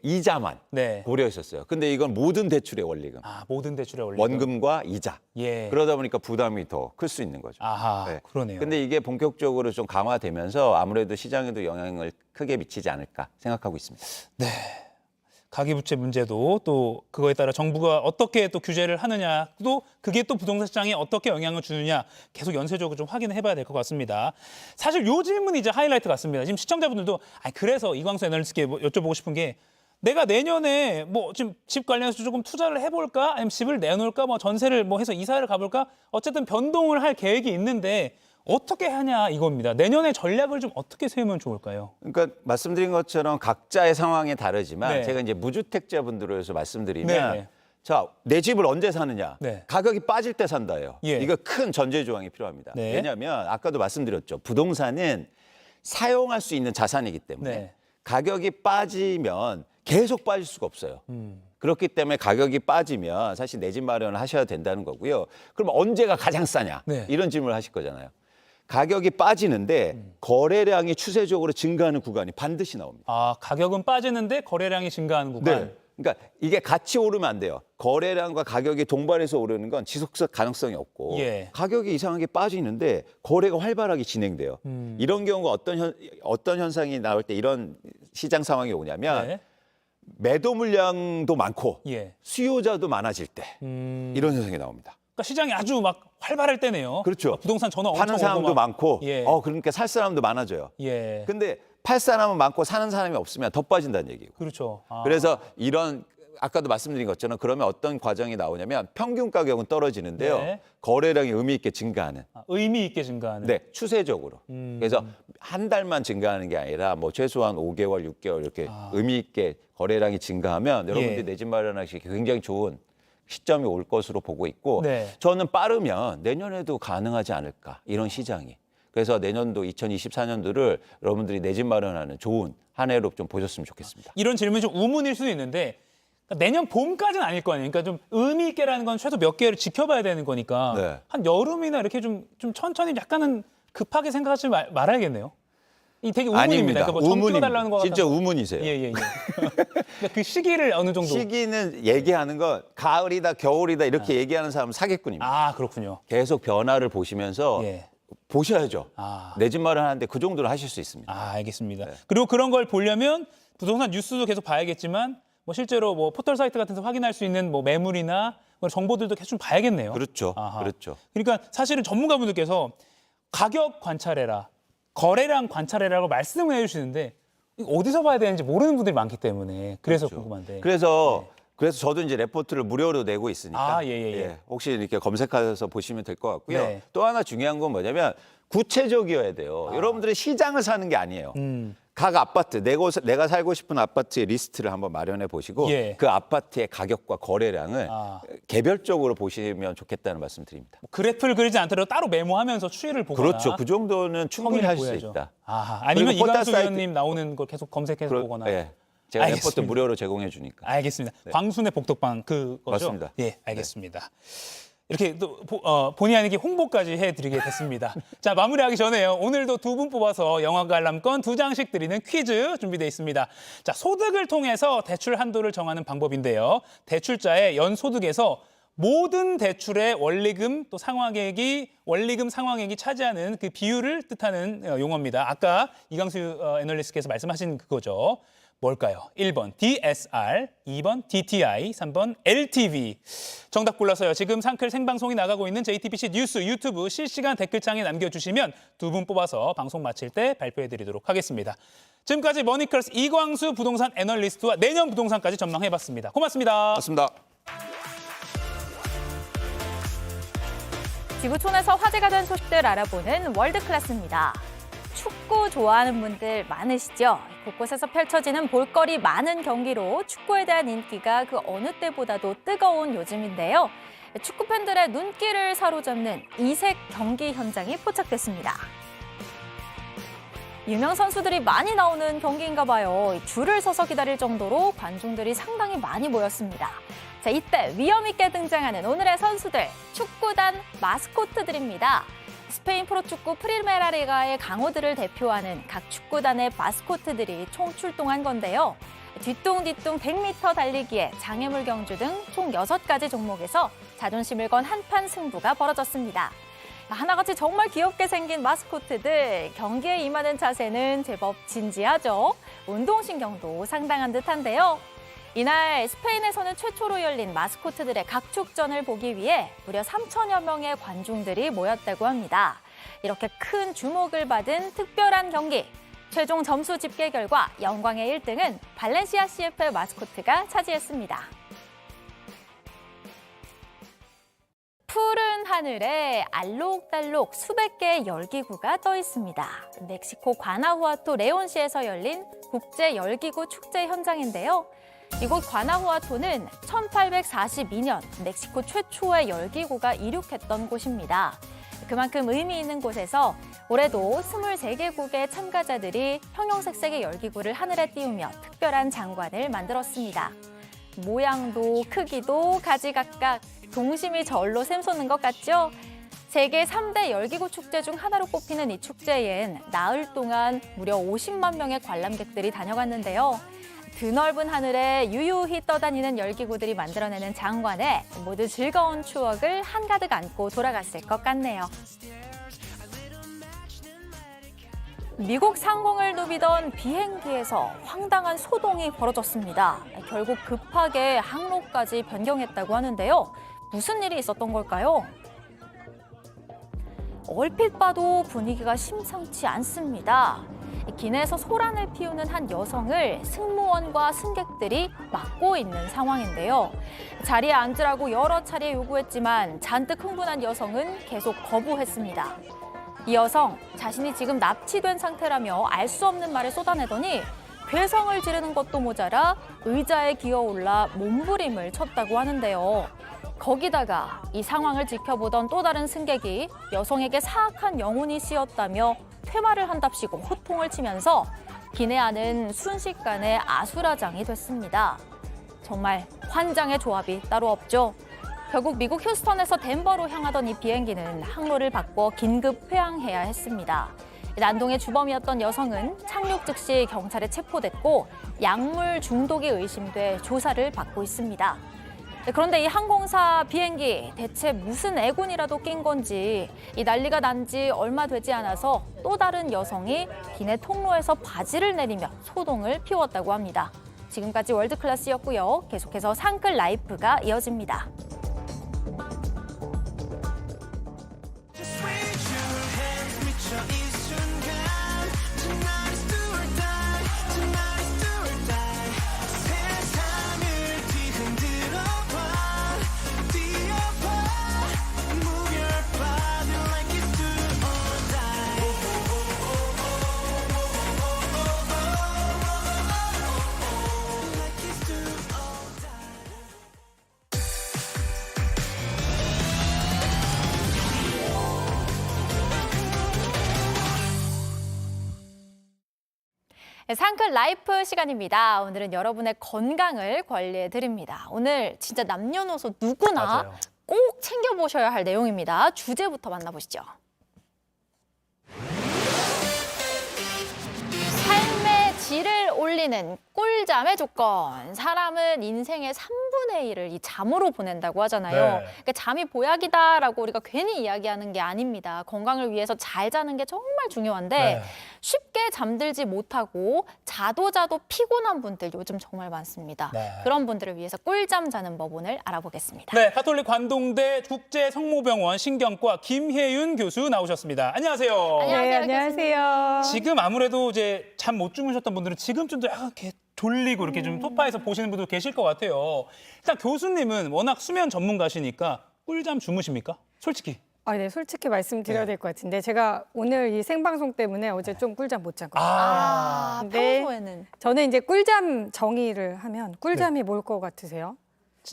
이자만 네. 고려했었어요. 근데 이건 모든 대출의 원리금. 모든 대출의 원리금. 원금과 이자. 예. 그러다 보니까 부담이 더 클 수 있는 거죠. 네. 그러네요. 근데 이게 본격적으로 좀 강화되면서 아무래도 시장에도 영향을 크게 미치지 않을까 생각하고 있습니다. 가계부채 문제도 또 그거에 따라 정부가 어떻게 또 규제를 하느냐, 또 그게 또 부동산 시장에 어떻게 영향을 주느냐 계속 연쇄적으로 좀 확인을 해봐야 될 것 같습니다. 사실 요 질문이 이제 하이라이트 같습니다. 지금 시청자분들도 그래서 이광수 애널리스트께 여쭤보고 싶은 게 내가 내년에 뭐 지금 집 관련해서 조금 투자를 해볼까, 아니면 집을 내놓을까, 뭐 전세를 뭐 해서 이사를 가볼까, 어쨌든 변동을 할 계획이 있는데 어떻게 하냐 이겁니다. 내년에 전략을 좀 어떻게 세우면 좋을까요? 그러니까 말씀드린 것처럼 각자의 상황이 다르지만 네. 제가 이제 무주택자분들을 위해서 말씀드리면 네. 자, 내 집을 언제 사느냐? 네. 가격이 빠질 때 산다예요. 예. 이거 큰 전제 조항이 필요합니다. 네. 왜냐하면 아까도 말씀드렸죠. 부동산은 사용할 수 있는 자산이기 때문에 네. 가격이 빠지면 계속 빠질 수가 없어요. 그렇기 때문에 가격이 빠지면 사실 내 집 마련을 하셔야 된다는 거고요. 그럼 언제가 가장 싸냐? 네. 이런 질문을 하실 거잖아요. 가격이 빠지는데 거래량이 추세적으로 증가하는 구간이 반드시 나옵니다. 가격은 빠지는데 거래량이 증가하는 구간. 그러니까 이게 같이 오르면 안 돼요. 거래량과 가격이 동반해서 오르는 건 지속적 가능성이 없고 예. 가격이 이상하게 빠지는데 거래가 활발하게 진행돼요. 이런 경우가 어떤 현상이 나올 때 이런 시장 상황이 오냐면 네. 매도 물량도 많고 예. 수요자도 많아질 때 이런 현상이 나옵니다. 그러니까 시장이 아주 막 활발할 때네요. 그렇죠. 부동산 전화 엄청 파는 사람도 오고 막. 많고 예. 그러니까 살 사람도 많아져요. 예. 근데 팔 사람은 많고 사는 사람이 없으면 더 빠진다는 얘기고. 그렇죠. 그래서 이런 아까도 말씀드린 것처럼 그러면 어떤 과정이 나오냐면 평균 가격은 떨어지는데요. 네. 거래량이 의미 있게 증가하는. 의미 있게 증가하는. 네, 추세적으로. 그래서 한 달만 증가하는 게 아니라 뭐 최소한 5개월, 6개월 이렇게 의미 있게 거래량이 증가하면 여러분들이 내 집 마련하시기 굉장히 좋은 시점이 올 것으로 보고 있고 네. 저는 빠르면 내년에도 가능하지 않을까 이런 시장이. 그래서 내년도 2024년도를 여러분들이 내 집 마련하는 좋은 한 해로 좀 보셨으면 좋겠습니다. 이런 질문이 좀 우문일 수도 있는데 내년 봄까지는 아닐 거 아니에요. 그러니까 좀 의미 있게라는 건 최소 몇 개를 지켜봐야 되는 거니까 네. 한 여름이나 이렇게 좀 천천히 약간은 급하게 생각하지 말아야겠네요. 이 되게 우문입니다. 아닙니다. 그러니까 뭐 찍어달라는 거 진짜 우문이세요. 예. 그러니까 그 시기를 어느 정도. 시기는 얘기하는 건 가을이다 겨울이다 이렇게 얘기하는 사람은 사기꾼입니다. 그렇군요. 계속 변화를 보시면서 예. 보셔야죠. 내 집 마련하는데 그 정도는 하실 수 있습니다. 알겠습니다. 네. 그리고 그런 걸 보려면 부동산 뉴스도 계속 봐야겠지만 뭐 실제로 뭐 포털 사이트 같은 데서 확인할 수 있는 뭐 매물이나 뭐 정보들도 계속 좀 봐야겠네요. 그렇죠. 그렇죠. 그러니까 사실은 전문가분들께서 가격 관찰해라, 거래량 관찰해라고 말씀을 해주시는데 이거 어디서 봐야 되는지 모르는 분들이 많기 때문에 그래서 그렇죠. 궁금한데. 그래서 저도 이제 레포트를 무료로 내고 있으니까 예. 혹시 이렇게 검색해서 보시면 될 것 같고요. 네. 또 하나 중요한 건 뭐냐면 구체적이어야 돼요. 여러분들이 시장을 사는 게 아니에요. 각 아파트, 내가 살고 싶은 아파트의 리스트를 한번 마련해 보시고 예. 그 아파트의 가격과 거래량을 개별적으로 보시면 좋겠다는 말씀 드립니다. 그래프를 그리지 않더라도 따로 메모하면서 추이를 보거나. 그렇죠. 그 정도는 충분히 할 수 있다. 아니면 그리고 이광수 포털 의원님 나오는 걸 계속 검색해서 보거나. 예. 제가 레포트 알겠습니다. 무료로 제공해 주니까. 알겠습니다. 광순의 복덕방 그거죠? 맞습니다. 예, 알겠습니다. 이렇게 또 본의 아니게 홍보까지 해드리게 됐습니다. 자, 마무리하기 전에요. 오늘도 두 분 뽑아서 영화 관람권 2장씩 드리는 퀴즈 준비되어 있습니다. 자, 소득을 통해서 대출 한도를 정하는 방법인데요. 대출자의 연소득에서 모든 대출의 원리금 또 원리금 상환액이 차지하는 그 비율을 뜻하는 용어입니다. 아까 이광수 애널리스트께서 말씀하신 그거죠. 뭘까요? 1번 DSR, 2번 DTI, 3번 LTV. 정답 골라서요. 지금 상클 생방송이 나가고 있는 JTBC 뉴스 유튜브 실시간 댓글창에 남겨주시면 2분 뽑아서 방송 마칠 때 발표해드리도록 하겠습니다. 지금까지 머니컬스 이광수 부동산 애널리스트와 내년 부동산까지 전망해봤습니다. 고맙습니다. 맞습니다. 지구촌에서 화제가 된 소식들 알아보는 월드클래스입니다. 축구 좋아하는 분들 많으시죠? 곳곳에서 펼쳐지는 볼거리 많은 경기로 축구에 대한 인기가 그 어느 때보다도 뜨거운 요즘인데요. 축구 팬들의 눈길을 사로잡는 이색 경기 현장이 포착됐습니다. 유명 선수들이 많이 나오는 경기인가 봐요. 줄을 서서 기다릴 정도로 관중들이 상당히 많이 모였습니다. 자, 이때 위험 있게 등장하는 오늘의 선수들, 축구단 마스코트들입니다. 스페인 프로축구 프리메라 리가의 강호들을 대표하는 각 축구단의 마스코트들이 총 출동한 건데요. 뒤뚱뒤뚱 100m 달리기에 장애물 경주 등 총 6가지 종목에서 자존심을 건 한판 승부가 벌어졌습니다. 하나같이 정말 귀엽게 생긴 마스코트들, 경기에 임하는 자세는 제법 진지하죠. 운동신경도 상당한 듯한데요. 이날 스페인에서는 최초로 열린 마스코트들의 각축전을 보기 위해 무려 3천여 명의 관중들이 모였다고 합니다. 이렇게 큰 주목을 받은 특별한 경기. 최종 점수 집계 결과 영광의 1등은 발렌시아 CF의 마스코트가 차지했습니다. 푸른 하늘에 알록달록 수백 개의 열기구가 떠 있습니다. 멕시코 과나후아토 레온시에서 열린 국제 열기구 축제 현장인데요. 이곳 과나후아토는 1842년 멕시코 최초의 열기구가 이륙했던 곳입니다. 그만큼 의미 있는 곳에서 올해도 23개국의 참가자들이 형형색색의 열기구를 하늘에 띄우며 특별한 장관을 만들었습니다. 모양도 크기도 가지각각 동심이 절로 샘솟는 것 같죠? 세계 3대 열기구 축제 중 하나로 꼽히는 이 축제엔 나흘 동안 무려 50만 명의 관람객들이 다녀갔는데요. 드넓은 하늘에 유유히 떠다니는 열기구들이 만들어내는 장관에 모두 즐거운 추억을 한가득 안고 돌아갔을 것 같네요. 미국 상공을 누비던 비행기에서 황당한 소동이 벌어졌습니다. 결국 급하게 항로까지 변경했다고 하는데요. 무슨 일이 있었던 걸까요? 얼핏 봐도 분위기가 심상치 않습니다. 기내에서 소란을 피우는 한 여성을 승무원과 승객들이 막고 있는 상황인데요. 자리에 앉으라고 여러 차례 요구했지만 잔뜩 흥분한 여성은 계속 거부했습니다. 이 여성, 자신이 지금 납치된 상태라며 알 수 없는 말을 쏟아내더니 괴성을 지르는 것도 모자라 의자에 기어올라 몸부림을 쳤다고 하는데요. 거기다가 이 상황을 지켜보던 또 다른 승객이 여성에게 사악한 영혼이 씌었다며 퇴마를 한답시고 호통을 치면서 기내 안은 순식간에 아수라장이 됐습니다. 정말 환장의 조합이 따로 없죠. 결국 미국 휴스턴에서 덴버로 향하던 이 비행기는 항로를 바꿔 긴급 회항해야 했습니다. 난동의 주범이었던 여성은 착륙 즉시 경찰에 체포됐고 약물 중독이 의심돼 조사를 받고 있습니다. 그런데 이 항공사 비행기 대체 무슨 애군이라도 낀 건지 이 난리가 난 지 얼마 되지 않아서 또 다른 여성이 기내 통로에서 바지를 내리며 소동을 피웠다고 합니다. 지금까지 월드클래스였고요. 계속해서 상클 라이프가 이어집니다. 상클 라이프 시간입니다. 오늘은 여러분의 건강을 관리해 드립니다. 오늘 진짜 남녀노소 누구나 맞아요. 꼭 챙겨보셔야 할 내용입니다. 주제부터 만나보시죠. 삶의 질을 올리는 꿀잠의 조건. 사람은 인생의 3분의 1을 이 잠으로 보낸다고 하잖아요. 네. 그러니까 잠이 보약이다라고 우리가 괜히 이야기하는 게 아닙니다. 건강을 위해서 잘 자는 게 정말 중요한데 네. 쉽게 잠들지 못하고 자도 피곤한 분들 요즘 정말 많습니다. 네. 그런 분들을 위해서 꿀잠 자는 법 오늘 알아보겠습니다. 네, 가톨릭 관동대 국제성모병원 신경과 김혜윤 교수 나오셨습니다. 안녕하세요. 안녕하세요. 안녕하세요. 지금 아무래도 이제 잠 못 주무셨던 분들은 지금쯤도 약간 이렇게 졸리고 이렇게 좀 소파에서 보시는 분도 계실 것 같아요. 일단 교수님은 워낙 수면 전문가시니까 꿀잠 주무십니까? 솔직히. 네, 솔직히 말씀드려야 될 것 같은데 제가 오늘 이 생방송 때문에 어제 좀 꿀잠 못 잤거든요. 근데 평소에는. 저는 이제 꿀잠 정의를 하면 꿀잠이 뭘 것 같으세요?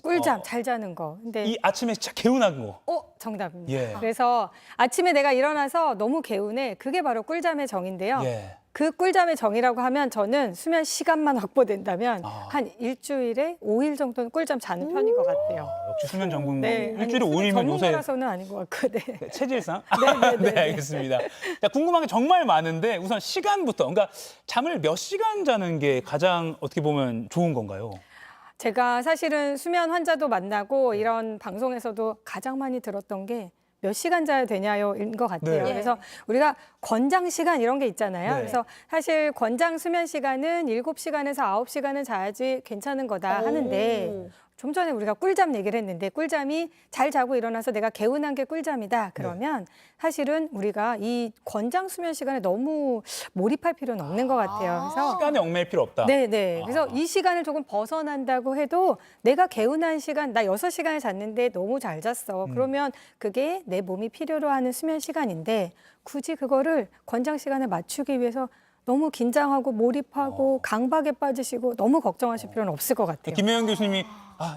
꿀잠 잘 자는 거. 근데 이 아침에 진짜 개운한 거. 정답입니다. 예. 그래서 아침에 내가 일어나서 너무 개운해. 그게 바로 꿀잠의 정인데요. 예. 그 꿀잠의 정이라고 하면 저는 수면 시간만 확보된다면 한 일주일에 5일 정도는 꿀잠 자는 편인 것 같아요. 역시 수면 전문. 네, 일주일에 5일이면 요새 전문가라서는 아닌 것 같고. 네. 체질상? 네, 알겠습니다. 자, 궁금한 게 정말 많은데 우선 시간부터. 그러니까 잠을 몇 시간 자는 게 가장 어떻게 보면 좋은 건가요? 제가 사실은 수면 환자도 만나고 이런 방송에서도 가장 많이 들었던 게 몇 시간 자야 되냐요인 것 같아요. 네. 그래서 우리가 권장 시간 이런 게 있잖아요. 네. 그래서 사실 권장 수면 시간은 7시간에서 9시간은 자야지 괜찮은 거다 하는데 좀 전에 우리가 꿀잠 얘기를 했는데 꿀잠이 잘 자고 일어나서 내가 개운한 게 꿀잠이다. 그러면 사실은 우리가 이 권장 수면 시간에 너무 몰입할 필요는 없는 것 같아요. 그래서 시간에 얽매일 필요 없다. 네네. 그래서 이 시간을 조금 벗어난다고 해도 내가 개운한 시간, 나 6시간을 잤는데 너무 잘 잤어. 그러면 그게 내 몸이 필요로 하는 수면 시간인데 굳이 그거를 권장 시간에 맞추기 위해서 너무 긴장하고 몰입하고 강박에 빠지시고 너무 걱정하실 필요는 없을 것 같아요. 김혜영 교수님이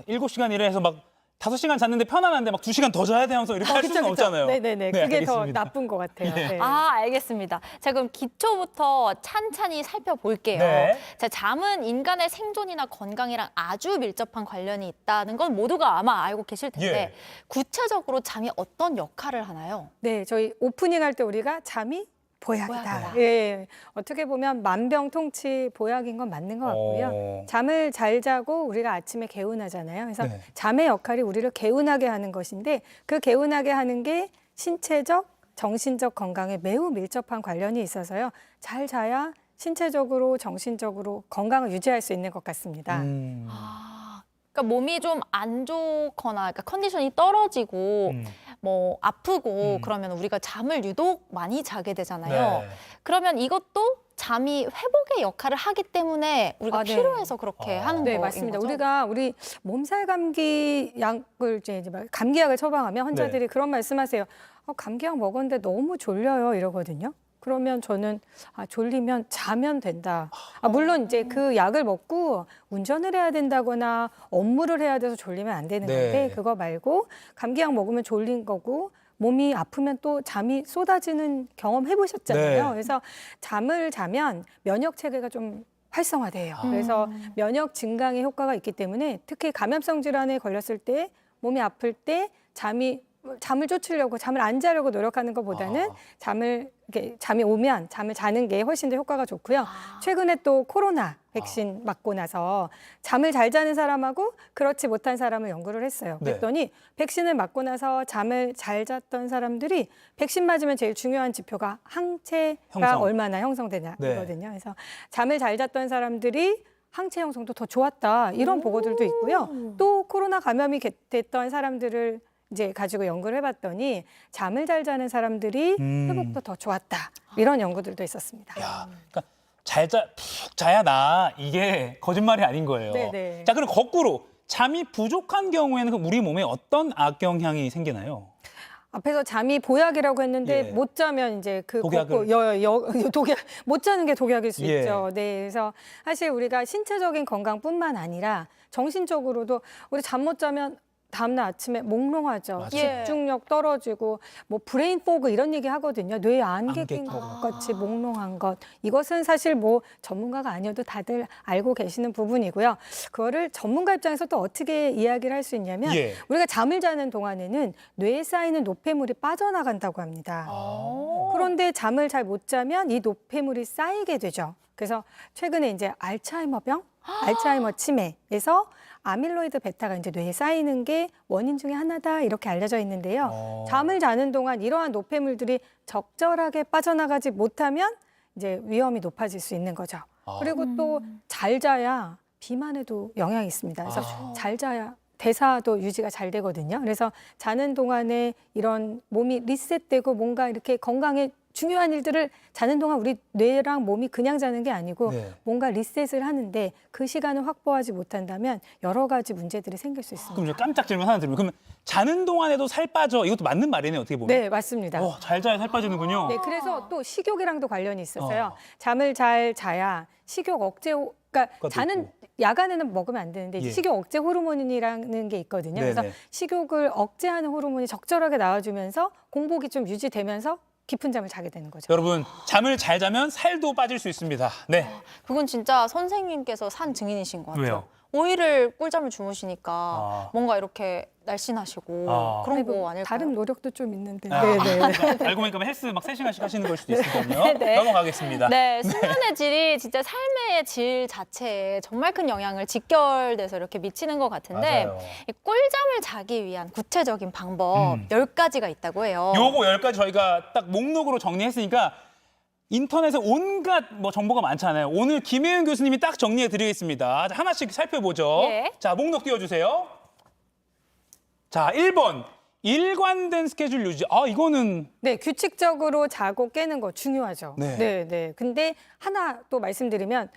7시간 일해서 막 5시간 잤는데 편안한데 막 2시간 더 자야 돼 하면서 이렇게 할 수는 없잖아요. 네네네. 네, 그게 알겠습니다. 더 나쁜 것 같아요. 네. 알겠습니다. 자, 그럼 기초부터 찬찬히 살펴볼게요. 네. 자, 잠은 인간의 생존이나 건강이랑 아주 밀접한 관련이 있다는 건 모두가 아마 알고 계실 텐데 예. 구체적으로 잠이 어떤 역할을 하나요? 네, 저희 오프닝 할 때 우리가 잠이 보약이다. 보약이다. 예, 어떻게 보면 만병통치 보약인 건 맞는 것 같고요. 잠을 잘 자고 우리가 아침에 개운하잖아요. 그래서 네. 잠의 역할이 우리를 개운하게 하는 것인데 그 개운하게 하는 게 신체적, 정신적 건강에 매우 밀접한 관련이 있어서요. 잘 자야 신체적으로, 정신적으로 건강을 유지할 수 있는 것 같습니다. 그러니까 몸이 좀 안 좋거나 그러니까 컨디션이 떨어지고 뭐 아프고 그러면 우리가 잠을 유독 많이 자게 되잖아요. 네. 그러면 이것도 잠이 회복의 역할을 하기 때문에 우리가 네. 필요해서 그렇게 하는 네, 거인 맞습니다. 거죠? 우리 몸살 감기 약을 이제 감기약을 처방하면 환자들이 그런 말씀하세요. 감기약 먹었는데 너무 졸려요 이러거든요. 그러면 저는 졸리면 자면 된다. 물론 이제 그 약을 먹고 운전을 해야 된다거나 업무를 해야 돼서 졸리면 안 되는 네. 건데 그거 말고 감기약 먹으면 졸린 거고 몸이 아프면 또 잠이 쏟아지는 경험 해보셨잖아요. 네. 그래서 잠을 자면 면역 체계가 좀 활성화돼요. 그래서 면역 증강에 효과가 있기 때문에 특히 감염성 질환에 걸렸을 때 몸이 아플 때 잠을 쫓으려고 잠을 안 자려고 노력하는 것보다는 잠이 오면 잠을 자는 게 훨씬 더 효과가 좋고요. 최근에 또 코로나 백신 맞고 나서 잠을 잘 자는 사람하고 그렇지 못한 사람을 연구를 했어요. 네. 그랬더니 백신을 맞고 나서 잠을 잘 잤던 사람들이 백신 맞으면 제일 중요한 지표가 항체가 형성. 얼마나 형성되냐거든요. 네. 그래서 잠을 잘 잤던 사람들이 항체 형성도 더 좋았다. 이런 보고들도 있고요. 또 코로나 감염이 됐던 사람들을 이제 가지고 연구를 해봤더니 잠을 잘 자는 사람들이 회복도 더 좋았다. 이런 연구들도 있었습니다. 야, 그러니까 푹 자야 나 이게 거짓말이 아닌 거예요. 네네. 자, 그럼 거꾸로 잠이 부족한 경우에는 그럼 우리 몸에 어떤 악영향이 생기나요? 앞에서 잠이 보약이라고 했는데 예. 못 자면 이제 그 독약을. 독약 못 자는 게 독약일 수 예. 있죠. 네, 그래서 사실 우리가 신체적인 건강뿐만 아니라 정신적으로도 우리 잠 못 자면 다음날 아침에 몽롱하죠. 맞아요. 집중력 떨어지고 뭐 브레인 포그 이런 얘기 하거든요. 뇌에 안개 낀 안개 것 같이 몽롱한 것. 이것은 사실 뭐 전문가가 아니어도 다들 알고 계시는 부분이고요. 그거를 전문가 입장에서 또 어떻게 이야기를 할 수 있냐면 예. 우리가 잠을 자는 동안에는 뇌에 쌓이는 노폐물이 빠져나간다고 합니다. 그런데 잠을 잘 못 자면 이 노폐물이 쌓이게 되죠. 그래서 최근에 이제 알츠하이머병, 알츠하이머 치매에서 아밀로이드 베타가 이제 뇌에 쌓이는 게 원인 중에 하나다 이렇게 알려져 있는데요. 잠을 자는 동안 이러한 노폐물들이 적절하게 빠져나가지 못하면 이제 위험이 높아질 수 있는 거죠. 그리고 또 잘 자야 비만에도 영향이 있습니다. 그래서 잘 자야 대사도 유지가 잘 되거든요. 그래서 자는 동안에 이런 몸이 리셋되고 뭔가 이렇게 건강에 중요한 일들을 자는 동안 우리 뇌랑 몸이 그냥 자는 게 아니고 네. 뭔가 리셋을 하는데 그 시간을 확보하지 못한다면 여러 가지 문제들이 생길 수 있습니다. 그럼 저 깜짝 질문 하나 드리면 그럼 자는 동안에도 살 빠져 이것도 맞는 말이네요 어떻게 보면. 네, 맞습니다. 잘 자야 살 빠지는군요. 네, 그래서 또 식욕이랑도 관련이 있어서요. 잠을 잘 자야 식욕 억제, 그러니까 자는 야간에는 먹으면 안 되는데 예. 식욕 억제 호르몬이라는 게 있거든요. 그래서 네네. 식욕을 억제하는 호르몬이 적절하게 나와주면서 공복이 좀 유지되면서 깊은 잠을 자게 되는 거죠. 여러분 잠을 잘 자면 살도 빠질 수 있습니다. 네. 그건 진짜 선생님께서 산 증인이신 것 같아요. 왜요? 5일을 꿀잠을 주무시니까 아. 뭔가 이렇게 날씬하시고 아. 그런 아이고, 거 아닐까요? 다른 노력도 좀 있는데. 아, 네네. 알고 보니까 헬스 막 3시간씩 하시는 걸 수도 있거든요. 네. 넘어가겠습니다. 네, 수면의 질이 진짜 삶의 질 자체에 정말 큰 영향을 직결돼서 이렇게 미치는 것 같은데 맞아요. 이 꿀잠을 자기 위한 구체적인 방법 10가지가 있다고 해요. 요거 10가지 저희가 딱 목록으로 정리했으니까 인터넷에 온갖 정보가 많잖아요. 오늘 김혜윤 교수님이 딱 정리해 드리겠습니다. 자, 하나씩 살펴보죠. 예. 자, 목록 띄워주세요. 자, 1번. 일관된 스케줄 유지. 이거는 네, 규칙적으로 자고 깨는 거 중요하죠. 네. 네, 네. 근데 하나 또 말씀드리면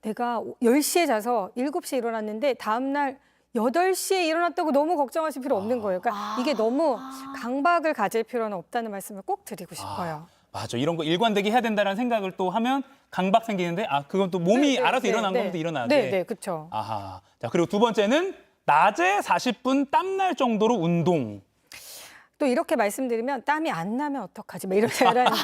내가 10시에 자서 7시에 일어났는데 다음날 8시에 일어났다고 너무 걱정하실 필요 없는 거예요. 그러니까 이게 너무 강박을 가질 필요는 없다는 말씀을 꼭 드리고 싶어요. 맞아. 이런 거 일관되게 해야 된다는 생각을 또 하면 강박 생기는데 그건 또 몸이 알아서 일어난 거면 또 일어나게. 네, 네, 그렇죠. 아하. 자, 그리고 두 번째는 낮에 40분 땀날 정도로 운동. 또 이렇게 말씀드리면 땀이 안 나면 어떡하지? 뭐 이런 생각을 하는데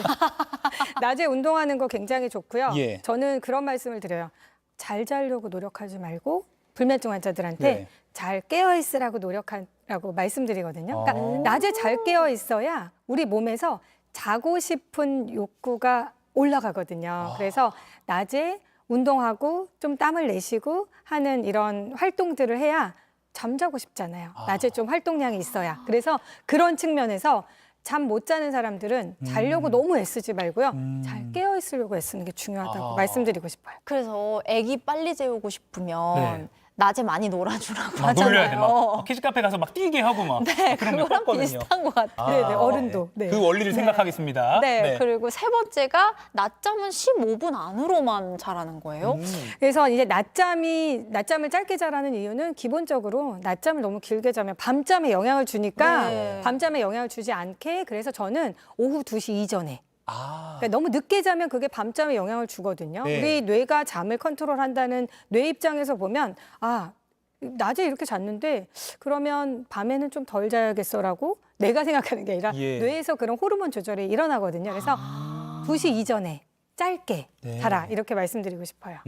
낮에 운동하는 거 굉장히 좋고요. 예. 저는 그런 말씀을 드려요. 잘 자려고 노력하지 말고 불면증 환자들한테 네. 잘 깨어 있으라고 노력하라고 말씀드리거든요. 그러니까 낮에 잘 깨어 있어야 우리 몸에서 자고 싶은 욕구가 올라가거든요. 그래서 낮에 운동하고 좀 땀을 내쉬고 하는 이런 활동들을 해야 잠자고 싶잖아요. 낮에 좀 활동량이 있어야. 그래서 그런 측면에서 잠 못 자는 사람들은 자려고 너무 애쓰지 말고요. 잘 깨어 있으려고 애쓰는 게 중요하다고 말씀드리고 싶어요. 그래서 아기 빨리 재우고 싶으면 네. 낮에 많이 놀아주라고 막 놀려야 돼. 하잖아요. 막 키즈카페 가서 막 뛰게 하고 막 네, 그런 거 그거랑 컸거든요. 비슷한 것 같아요. 네, 네, 어른도. 네. 그 원리를 생각하겠습니다. 네, 그리고 세 번째가 낮잠은 15분 안으로만 자라는 거예요. 그래서 이제 낮잠을 짧게 자라는 이유는 기본적으로 낮잠을 너무 길게 자면 밤잠에 영향을 주니까 네. 밤잠에 영향을 주지 않게 그래서 저는 오후 2시 이전에 그러니까 너무 늦게 자면 그게 밤잠에 영향을 주거든요. 네. 우리 뇌가 잠을 컨트롤한다는 뇌 입장에서 보면 낮에 이렇게 잤는데 그러면 밤에는 좀 덜 자야겠어라고 내가 생각하는 게 아니라 예. 뇌에서 그런 호르몬 조절이 일어나거든요. 그래서 2시 이전에 짧게 자라 이렇게 말씀드리고 싶어요.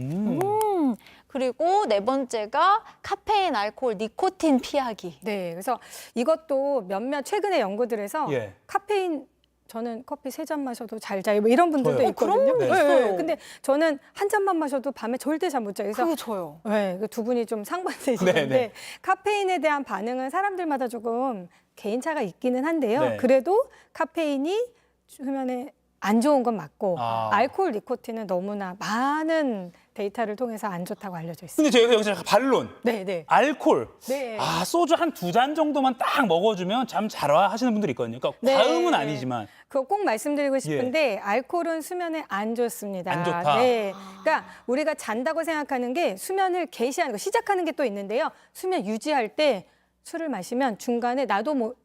그리고 네 번째가 카페인, 알코올, 니코틴 피하기. 네, 그래서 이것도 몇몇 최근의 연구들에서 예. 카페인 저는 커피 3잔 마셔도 잘 자요. 뭐 이런 분들도 저요. 있거든요. 그런 분도 있어요. 근데 저는 한 잔만 마셔도 밤에 절대 잠 못 자요. 그래서 그게 저요. 네, 그 두 분이 좀 상반되시는데 네. 카페인에 대한 반응은 사람들마다 조금 개인차가 있기는 한데요. 네. 그래도 카페인이 수면에 안 좋은 건 맞고 아. 알코올, 니코틴은 너무나 많은 데이터를 통해서 안 좋다고 알려져 있습니다. 근데 제가 여기서 반론. 네, 네. 알콜. 네. 소주 한 2잔 정도만 딱 먹어주면 잠 잘 와 하시는 분들이 있거든요. 그러니까 네. 과음은 아니지만. 그거 꼭 말씀드리고 싶은데 알코올은 수면에 안 좋습니다. 안 좋다. 네. 그러니까 우리가 잔다고 생각하는 게 수면을 개시하는 거, 시작하는 게 또 있는데요. 수면 유지할 때 술을 마시면 중간에 나도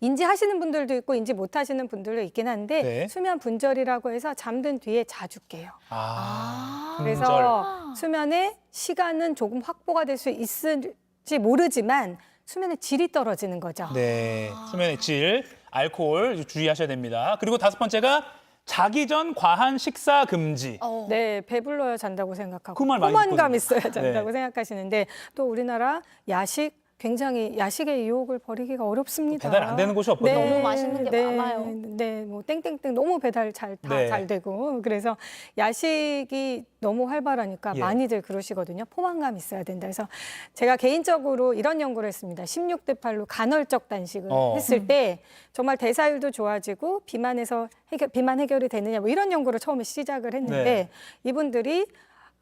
인지하시는 분들도 있고 인지 못하시는 분들도 있긴 한데 네. 수면 분절이라고 해서 잠든 뒤에 자주 깨요. 분절. 그래서 수면의 시간은 조금 확보가 될 수 있을지 모르지만 수면의 질이 떨어지는 거죠. 네, 수면의 질, 알코올 주의하셔야 됩니다. 그리고 5번째가 자기 전 과한 식사 금지. 네, 배불러야 잔다고 생각하고 그 말 많이 포만감 듣거든요. 있어야 잔다고 네. 생각하시는데 또 우리나라 야식 굉장히 야식의 유혹을 버리기가 어렵습니다. 배달 안 되는 곳이 없거든요. 너무 맛있는 게 많아요. 네, 뭐 땡땡땡 너무 배달 잘 되고 그래서 야식이 너무 활발하니까 예. 많이들 그러시거든요. 포만감 있어야 된다. 그래서 제가 개인적으로 이런 연구를 했습니다. 16대 8로 간헐적 단식을 했을 때 정말 대사율도 좋아지고 비만 해결이 되느냐 뭐 이런 연구를 처음에 시작을 했는데 이분들이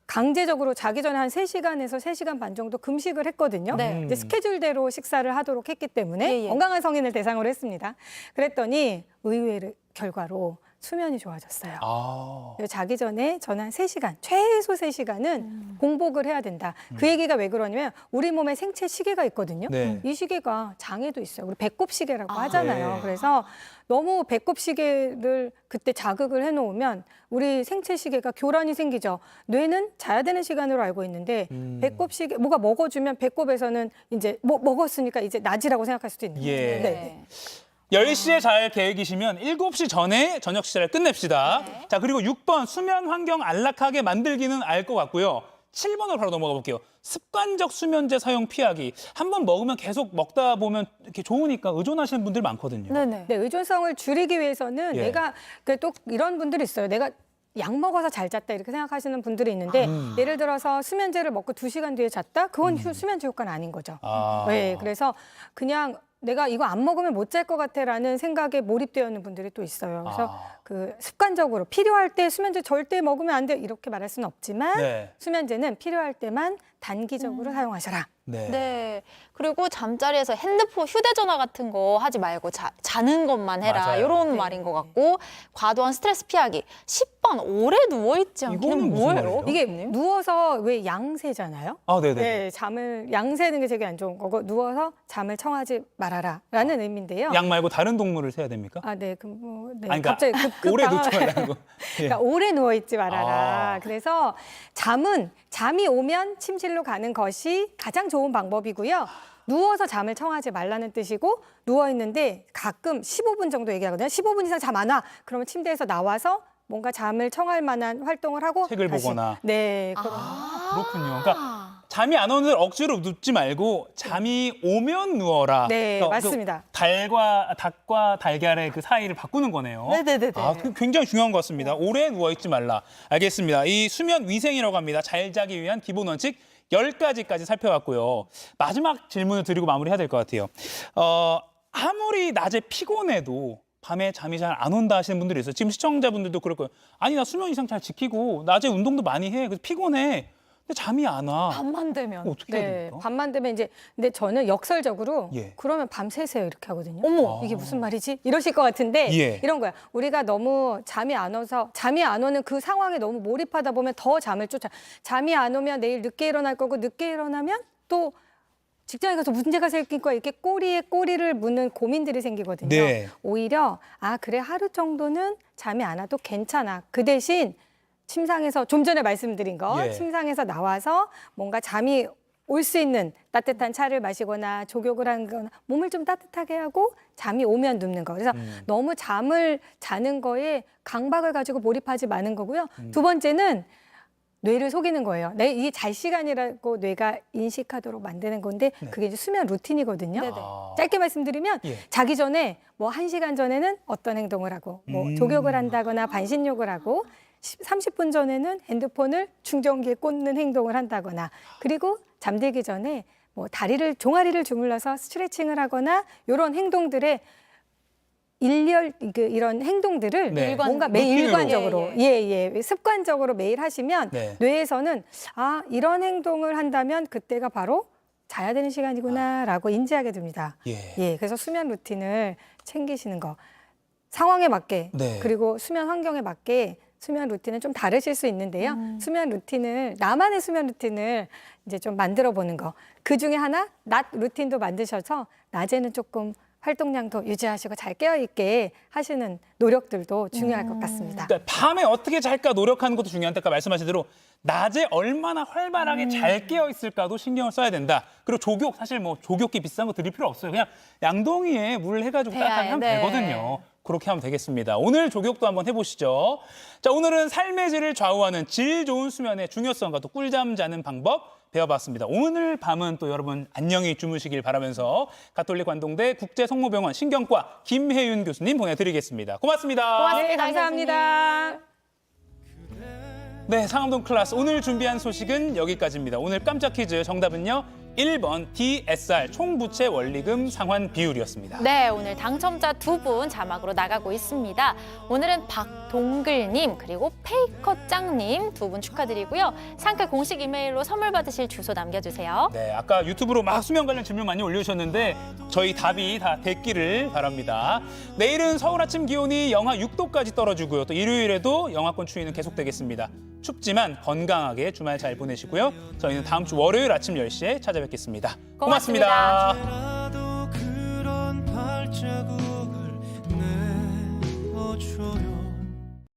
강제적으로 자기 전에 한 3시간에서 3시간 반 정도 금식을 했거든요. 네. 이제 스케줄대로 식사를 하도록 했기 때문에 건강한 성인을 대상으로 했습니다. 그랬더니 의외의 결과로 수면이 좋아졌어요. 자기 전에 저는 한 3시간, 최소 3시간은 공복을 해야 된다. 그 얘기가 왜 그러냐면 우리 몸에 생체 시계가 있거든요. 네. 이 시계가 장애도 있어요. 우리 배꼽 시계라고 하잖아요. 그래서 너무 배꼽 시계를 그때 자극을 해놓으면 우리 생체 시계가 교란이 생기죠. 뇌는 자야 되는 시간으로 알고 있는데 배꼽 시계 뭐가 먹어주면 배꼽에서는 이제 뭐 먹었으니까 이제 낮이라고 생각할 수도 있는 거죠. 예. 네. 10시에 잘 계획이시면 7시 전에 저녁 식사를 끝냅시다. 자, 그리고 6번 수면 환경 안락하게 만들기는 알 것 같고요. 7번으로 바로 넘어가 볼게요. 습관적 수면제 사용 피하기. 한번 먹으면 계속 먹다 보면 이렇게 좋으니까 의존하시는 분들 많거든요. 네, 의존성을 줄이기 위해서는 내가 또 이런 분들이 있어요. 내가 약 먹어서 잘 잤다 이렇게 생각하시는 분들이 있는데 예를 들어서 수면제를 먹고 2시간 뒤에 잤다? 그건 수면제 효과는 아닌 거죠. 네, 그래서 그냥 내가 이거 안 먹으면 못 잘 것 같아라는 생각에 몰입되어 있는 분들이 또 있어요. 그래서 그 습관적으로 필요할 때 수면제 절대 먹으면 안 돼 이렇게 말할 수는 없지만 수면제는 필요할 때만 단기적으로 사용하셔라. 네. 그리고 잠자리에서 핸드폰, 휴대전화 같은 거 하지 말고 자는 것만 해라. 맞아요. 이런 말인 것 같고 과도한 스트레스 피하기. 10번 오래 누워있지 이거는 않기는 무슨 뭐예요? 말이에요? 이게 누워서 왜 양세잖아요. 네네. 네, 잠을 양세는 게 되게 안 좋은 거고 누워서 잠을 청하지 말아라라는 의미인데요. 양 말고 다른 동물을 세야 됩니까? 네, 네. 아니, 그러니까 갑자기 오래 눕지 말라고. 그러니까 오래 누워 있지 말아라. 그래서 잠이 오면 침실로 가는 것이 가장 좋은 방법이고요. 누워서 잠을 청하지 말라는 뜻이고 누워 있는데 가끔 15분 정도 얘기하거든요. 15분 이상 잠 안 와. 그러면 침대에서 나와서 뭔가 잠을 청할 만한 활동을 하고 책을 보거나. 네, 그렇군요. 그러니까 잠이 안 오는 억지로 눕지 말고 잠이 오면 누워라. 네, 그러니까 맞습니다. 닭과 달걀의 그 사이를 바꾸는 거네요. 네네네. 그 굉장히 중요한 것 같습니다. 오래 누워 있지 말라. 알겠습니다. 이 수면 위생이라고 합니다. 잘 자기 위한 기본 원칙 10가지까지 살펴봤고요. 마지막 질문을 드리고 마무리해야 될 것 같아요. 아무리 낮에 피곤해도 밤에 잠이 잘 안 온다 하시는 분들이 있어요. 지금 시청자분들도 그럴 거예요. 아니, 나 수면 이상 잘 지키고 낮에 운동도 많이 해. 그래서 피곤해. 근데 잠이 안 와. 밤만 되면. 어떻게 해야 됩니까? 밤만 되면 이제 근데 저는 역설적으로 예. 그러면 밤 새세요 이렇게 하거든요. 어머. 이게 무슨 말이지? 이러실 것 같은데 예. 이런 거야. 우리가 너무 잠이 안 오는 그 상황에 너무 몰입하다 보면 더 잠을 잠이 안 오면 내일 늦게 일어날 거고 늦게 일어나면 또 직장에 가서 문제가 생길 거야. 이렇게 꼬리에 꼬리를 무는 고민들이 생기거든요. 네. 오히려 그래 하루 정도는 잠이 안 와도 괜찮아. 그 대신 침상에서 좀 전에 말씀드린 거 침상에서 나와서 뭔가 잠이 올 수 있는 따뜻한 차를 마시거나 족욕을 하거나 몸을 좀 따뜻하게 하고 잠이 오면 눕는 거. 그래서 너무 잠을 자는 거에 강박을 가지고 몰입하지 마는 거고요. 두 번째는 뇌를 속이는 거예요. 이게 잘 시간이라고 뇌가 인식하도록 만드는 건데 그게 이제 수면 루틴이거든요. 짧게 말씀드리면 자기 전에 뭐 1시간 전에는 어떤 행동을 하고 뭐 족욕을 한다거나 반신욕을 하고 30분 전에는 핸드폰을 충전기에 꽂는 행동을 한다거나 그리고 잠들기 전에 뭐 종아리를 주물러서 스트레칭을 하거나 이런 행동들에 이런 행동들을 뭔가 매일 일관적으로 습관적으로 매일 하시면 뇌에서는 이런 행동을 한다면 그때가 바로 자야 되는 시간이구나라고 인지하게 됩니다. 그래서 수면 루틴을 챙기시는 거 상황에 맞게 그리고 수면 환경에 맞게 수면 루틴은 좀 다르실 수 있는데요. 나만의 수면 루틴을 이제 좀 만들어 보는 거. 그 중에 하나, 낮 루틴도 만드셔서 낮에는 조금 활동량도 유지하시고 잘 깨어있게 하시는 노력들도 중요할 것 같습니다. 그러니까 밤에 어떻게 잘까 노력하는 것도 중요한데 아까 말씀하신 대로 낮에 얼마나 활발하게 잘 깨어 있을까도 신경을 써야 된다. 그리고 사실 뭐 조격기 비싼 거 드릴 필요 없어요. 그냥 양동이에 물 해가지고 따뜻하게 하면 되거든요. 그렇게 하면 되겠습니다. 오늘 조격도 한번 해보시죠. 자, 오늘은 삶의 질을 좌우하는 질 좋은 수면의 중요성과 또 꿀잠 자는 방법 배워봤습니다. 오늘 밤은 또 여러분 안녕히 주무시길 바라면서 가톨릭 관동대 국제성모병원 신경과 김혜윤 교수님 보내드리겠습니다. 고맙습니다. 네, 감사합니다. 네, 상암동 클래스 오늘 준비한 소식은 여기까지입니다. 오늘 깜짝 퀴즈 정답은요. 1번 DSR 총부채 원리금 상환 비율이었습니다. 네, 오늘 당첨자 2분 자막으로 나가고 있습니다. 오늘은 박동글님 그리고 페이커짱님 2분 축하드리고요. 상클 공식 이메일로 선물 받으실 주소 남겨주세요. 네, 아까 유튜브로 막 수면 관련 질문 많이 올려주셨는데 저희 답이 다 됐기를 바랍니다. 내일은 서울 아침 기온이 영하 6도까지 떨어지고요. 또 일요일에도 영하권 추위는 계속되겠습니다. 춥지만 건강하게 주말 잘 보내시고요. 저희는 다음 주 월요일 아침 10시에 찾아뵙겠습니다. 고맙습니다. 고맙습니다.